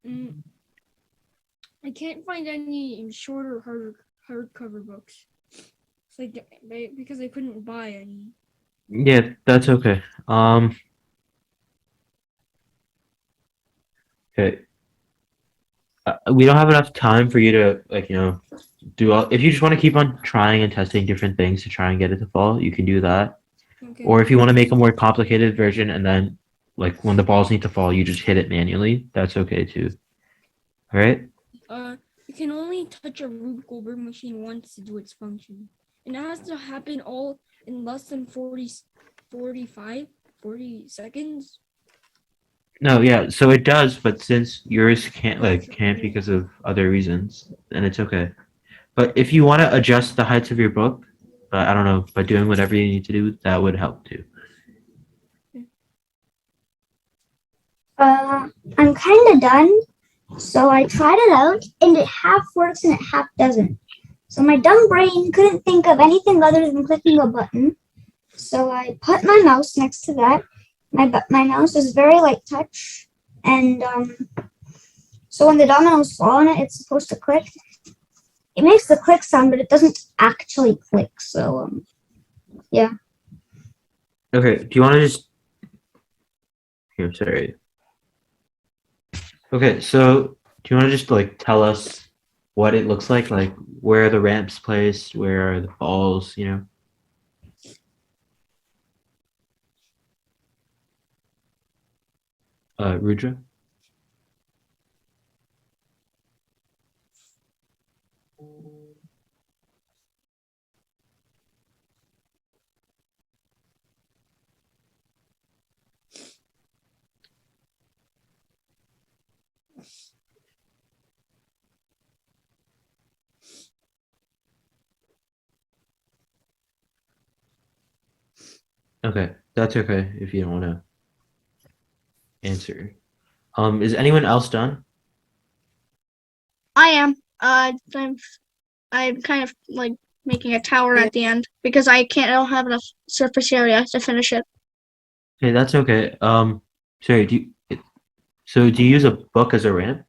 E: I can't find any shorter hardcover books. It's like because I couldn't buy any.
A: Yeah, that's okay. Okay. We don't have enough time for you to do all. If you just want to keep on trying and testing different things to try and get it to fall, you can do that.
E: Okay.
A: Or if you want to make a more complicated version and then like when the balls need to fall, you just hit it manually. That's okay too. All right.
E: You can only touch a Rube Goldberg machine once to do its function, and it has to happen all in less than 40 seconds.
A: No, yeah. So it does, but since yours can't because of other reasons, then it's okay. But if you want to adjust the heights of your book, I don't know, by doing whatever you need to do, that would help too.
D: I'm kind of done. So I tried it out, and it half works and it half doesn't. So my dumb brain couldn't think of anything other than clicking a button. So I put my mouse next to that. My mouse is very light touch, and so when the dominoes fall on it, it's supposed to click. It makes the click sound, but it doesn't actually click. So yeah.
A: Okay. Do you want to just here? Sorry. Okay, so do you want to just tell us what it looks like where are the ramps placed, where are the balls, Rudra? Okay, that's okay if you don't want to answer. Is anyone else done?
J: I am. I'm kind of like making a tower at the end because I don't have enough surface area to finish it.
A: Okay, that's okay. Sorry, do you use a book as a ramp?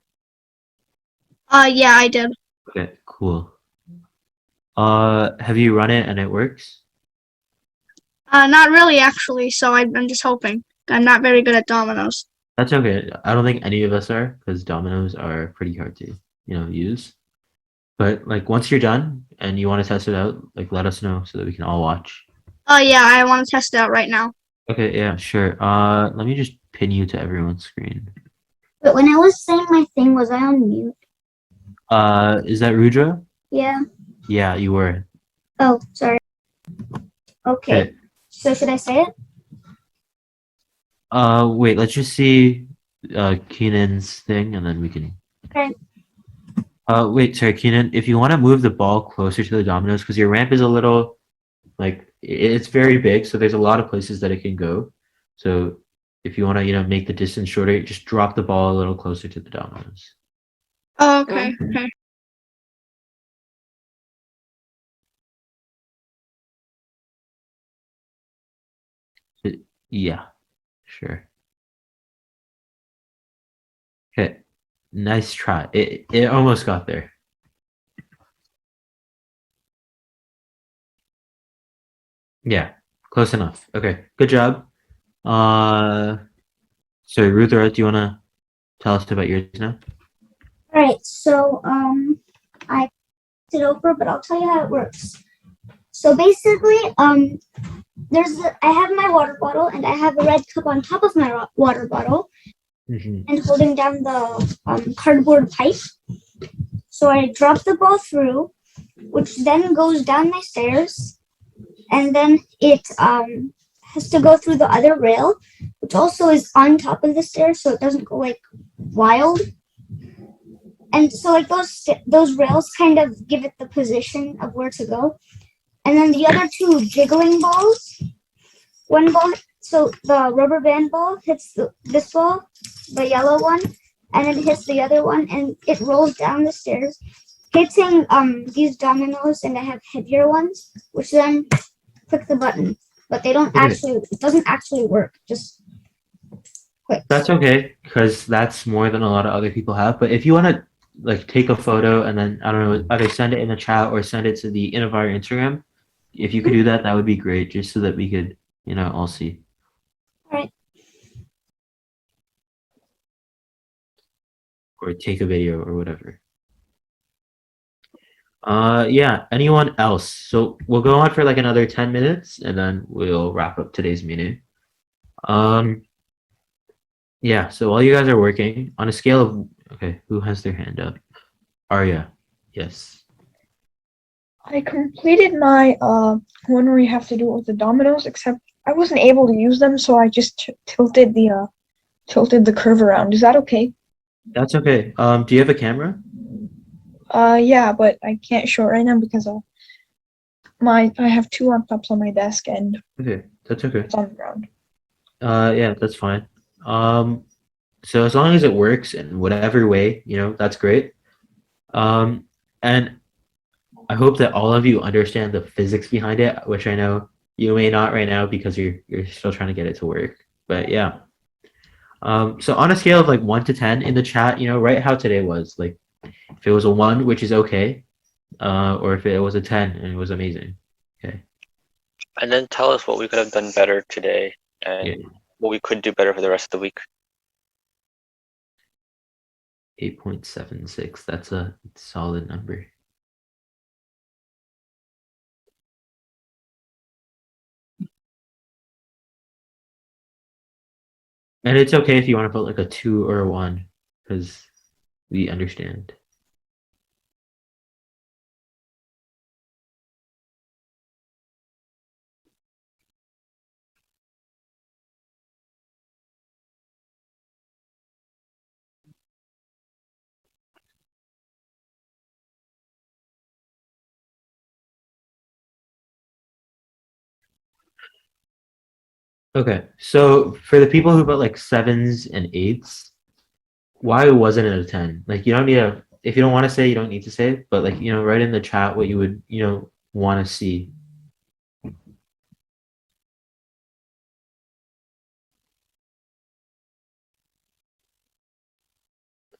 J: Yeah, I did.
A: Okay, cool. Have you run it and it works?
J: Not really actually, so I'm just hoping. I'm not very good at dominoes.
A: That's okay. I don't think any of us are because dominoes are pretty hard to, use. But once you're done and you want to test it out, let us know so that we can all watch.
J: Oh yeah, I want to test it out right now.
A: Okay, yeah, sure. Let me just pin you to everyone's screen.
D: But when I was saying my thing, was I on mute?
A: Is that Rudra?
D: Yeah.
A: Yeah, you were.
D: Oh, sorry. Okay. So should I say it?
A: Wait, let's just see Keenan's thing and then we can.
D: Okay.
A: Wait, sorry, Keenan, if you want to move the ball closer to the dominoes, because your ramp is a little, it's very big, so there's a lot of places that it can go. So if you want to, make the distance shorter, just drop the ball a little closer to the dominoes.
J: Oh, okay. Okay.
A: Yeah, sure. Okay, nice try. It almost got there. Yeah, close enough. Okay, good job. So Rudra, do you want to tell us about yours now?
D: All right. So I it over, but I'll tell you how it works. So basically, I have my water bottle and I have a red cup on top of my water bottle, and holding down the cardboard pipe. So I drop the ball through, which then goes down my stairs, and then it has to go through the other rail, which also is on top of the stairs, so it doesn't go wild. And so those rails kind of give it the position of where to go. And then the other two jiggling balls, one ball, so the rubber band ball hits this ball, the yellow one, and then hits the other one, and it rolls down the stairs, hitting these dominoes, and I have heavier ones, which then click the button. but they don't
A: Okay.
D: actually. It doesn't actually work. Just quick.
A: That's okay, because that's more than a lot of other people have. But if you want to like take a photo and then I don't know, either send it in the chat or send it to the Innovire Instagram, if you could do that, that would be great, just so that we could, all see.
D: Alright.
A: Or take a video or whatever. Yeah, anyone else? So we'll go on for like another 10 minutes and then we'll wrap up today's meeting. Yeah, so while you guys are working, on a scale of, okay, who has their hand up? Arya, yes.
O: I completed my one where you have to do it with the dominoes, except I wasn't able to use them, so I just tilted the curve around. Is that okay?
A: That's okay. Do you have a camera?
O: Yeah, but I can't show it right now because I have two laptops on my desk and
A: Okay, that's okay.
O: it's on the ground.
A: Yeah, that's fine. So as long as it works in whatever way, that's great. And I hope that all of you understand the physics behind it, which I know you may not right now because you're still trying to get it to work. But yeah. So on a scale of like 1 to 10 in the chat, write how today was. Like if it was a 1, which is okay, or if it was a 10 and it was amazing. Okay.
G: And then tell us what we could have done better today and what we could do better for the rest of the week.
A: 8.76. That's a solid number. And it's okay if you want to put like a 2 or a 1, because we understand. Okay, so for the people who put like 7s and 8s, why wasn't it a 10? Like you don't need a, if you don't want to say, you don't need to say it, but like, write in the chat what you would, want to see.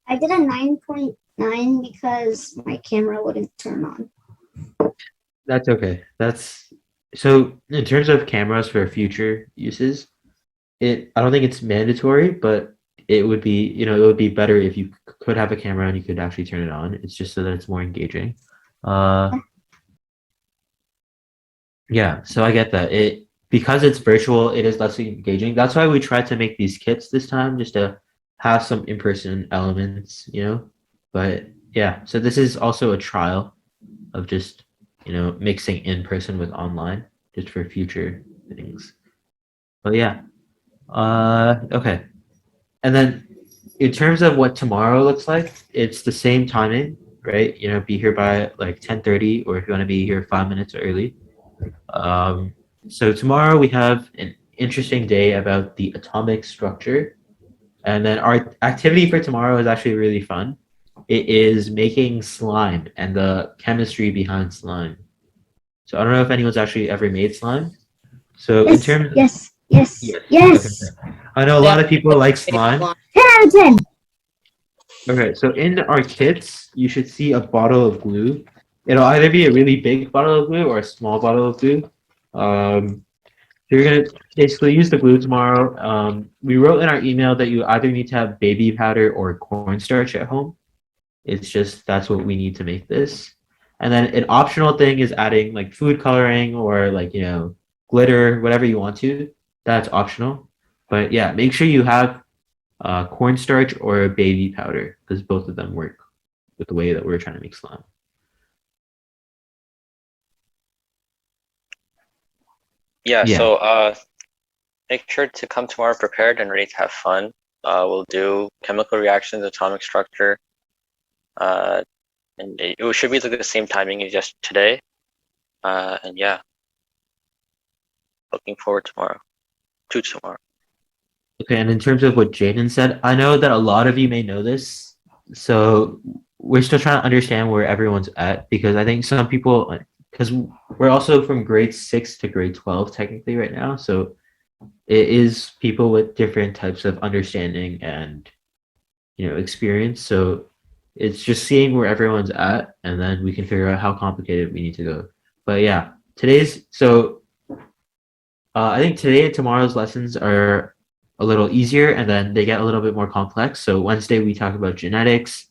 D: I did a 9.9 because my camera wouldn't turn on.
A: That's okay. So in terms of cameras for future uses, I don't think it's mandatory, but it would be, it would be better if you could have a camera and you could actually turn it on. It's just so that it's more engaging. Yeah, so I get that. Because it's virtual, it is less engaging. That's why we tried to make these kits this time, just to have some in-person elements, But yeah, so this is also a trial of just, mixing in-person with online, just for future things. But yeah. Okay. And then in terms of what tomorrow looks like, it's the same timing, right? Be here by like 10:30, or if you want to be here 5 minutes early. So tomorrow we have an interesting day about the atomic structure. And then our activity for tomorrow is actually really fun. It is making slime and the chemistry behind slime. So I don't know if anyone's actually ever made slime. So
D: Yes,
A: in terms of,
D: yes.
A: Okay. I know a lot of people like slime.
D: 10 out of 10.
A: Okay, so in our kits, you should see a bottle of glue. It'll either be a really big bottle of glue or a small bottle of glue. So you're gonna basically use the glue tomorrow. We wrote in our email that you either need to have baby powder or cornstarch at home. It's just that's what we need to make this. And then an optional thing is adding like food coloring or like glitter, whatever you want to. That's optional. But yeah, make sure you have cornstarch or baby powder because both of them work with the way that we're trying to make slime.
G: Yeah, so make sure to come tomorrow prepared and ready to have fun. We'll do chemical reactions, atomic structure, and it should be like the same timing as just today. And yeah, looking forward to tomorrow.
A: Okay, and in terms of what Jaden said, I know that a lot of you may know this, so we're still trying to understand where everyone's at because I think some people because we're also from grade 6 to grade 12 technically right now, so it is people with different types of understanding and experience. So it's just seeing where everyone's at, and then we can figure out how complicated we need to go. But yeah, I think today and tomorrow's lessons are a little easier, and then they get a little bit more complex. So Wednesday we talk about genetics.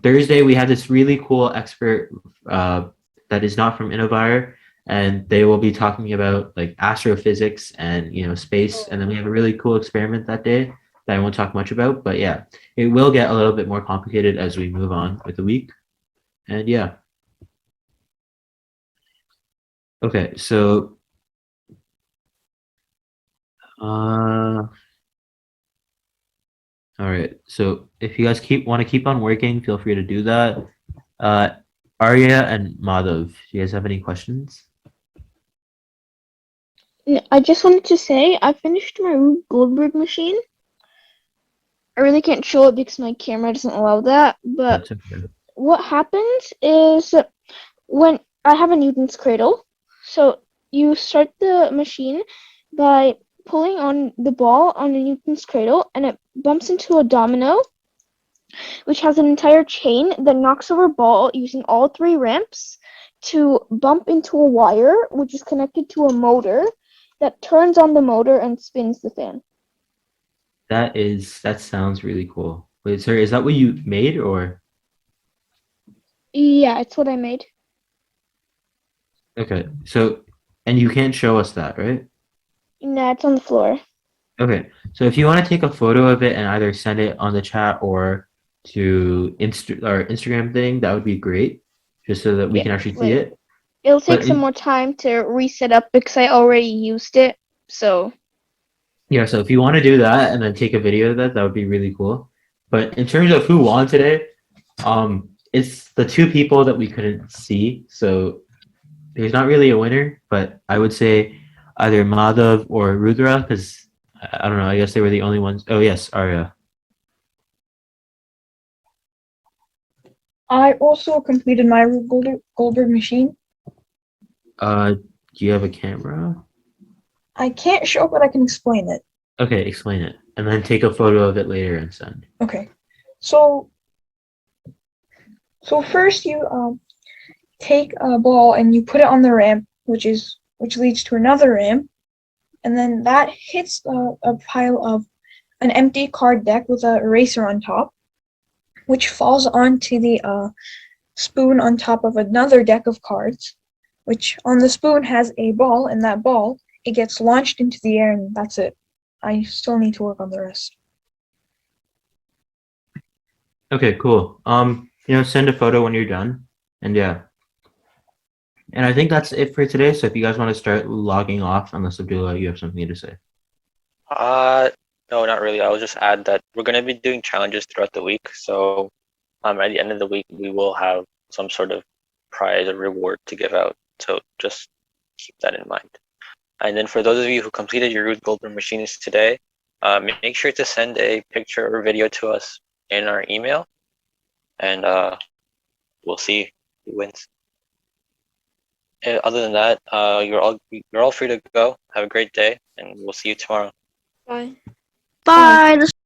A: Thursday we have this really cool expert that is not from Innovire, and they will be talking about like astrophysics and space. And then we have a really cool experiment that day that I won't talk much about. But yeah, it will get a little bit more complicated as we move on with the week. And yeah. Okay, so all right. So if you guys want to keep on working, feel free to do that. Arya and Madhav, do you guys have any questions?
F: I just wanted to say I finished my Rube Goldberg machine. I really can't show it because my camera doesn't allow that, but
A: That's okay.
F: what happens is when I have a Newton's cradle, so you start the machine by pulling on the ball on a Newton's cradle, and it bumps into a domino, which has an entire chain that knocks over ball using all 3 ramps to bump into a wire, which is connected to a motor that turns on the motor and spins the fan.
A: That sounds really cool. Wait, sorry, is that what you made or?
F: Yeah, it's what I made.
A: Okay, so, and you can't show us that, right?
F: Nah, it's on the floor.
A: Okay, so if you want to take a photo of it and either send it on the chat or to Instagram thing, that would be great, just so that we can actually see it.
F: It'll take
A: But
F: some more time to reset up because I already used it, so.
A: yeah, so if you want to do that and then take a video of that, that would be really cool. But in terms of who won today, it's the 2 people that we couldn't see, so there's not really a winner, but I would say either Madhav or Rudra, because I don't know, I guess they were the only ones. Oh yes, Arya.
O: I also completed my Rube Goldberg machine.
A: Do you have a camera?
O: I can't show, but I can explain it.
A: Okay, explain it, and then take a photo of it later and send.
O: Okay, so first you take a ball and you put it on the ramp, which leads to another ramp, and then that hits a pile of an empty card deck with an eraser on top, which falls onto the spoon on top of another deck of cards, which on the spoon has a ball, and that ball, it gets launched into the air, and that's it. I still need to work on the rest.
A: Okay, cool. Send a photo when you're done, and yeah. And I think that's it for today. So if you guys want to start logging off, unless Abdullah, you have something to say.
G: No, not really. I'll just add that we're going to be doing challenges throughout the week. So at the end of the week, we will have some sort of prize or reward to give out. So just keep that in mind. And then for those of you who completed your Rube Goldberg machines today, make sure to send a picture or video to us in our email, and we'll see who wins. Other than that, you're all free to go. Have a great day, and we'll see you tomorrow.
P: Bye.
J: Bye.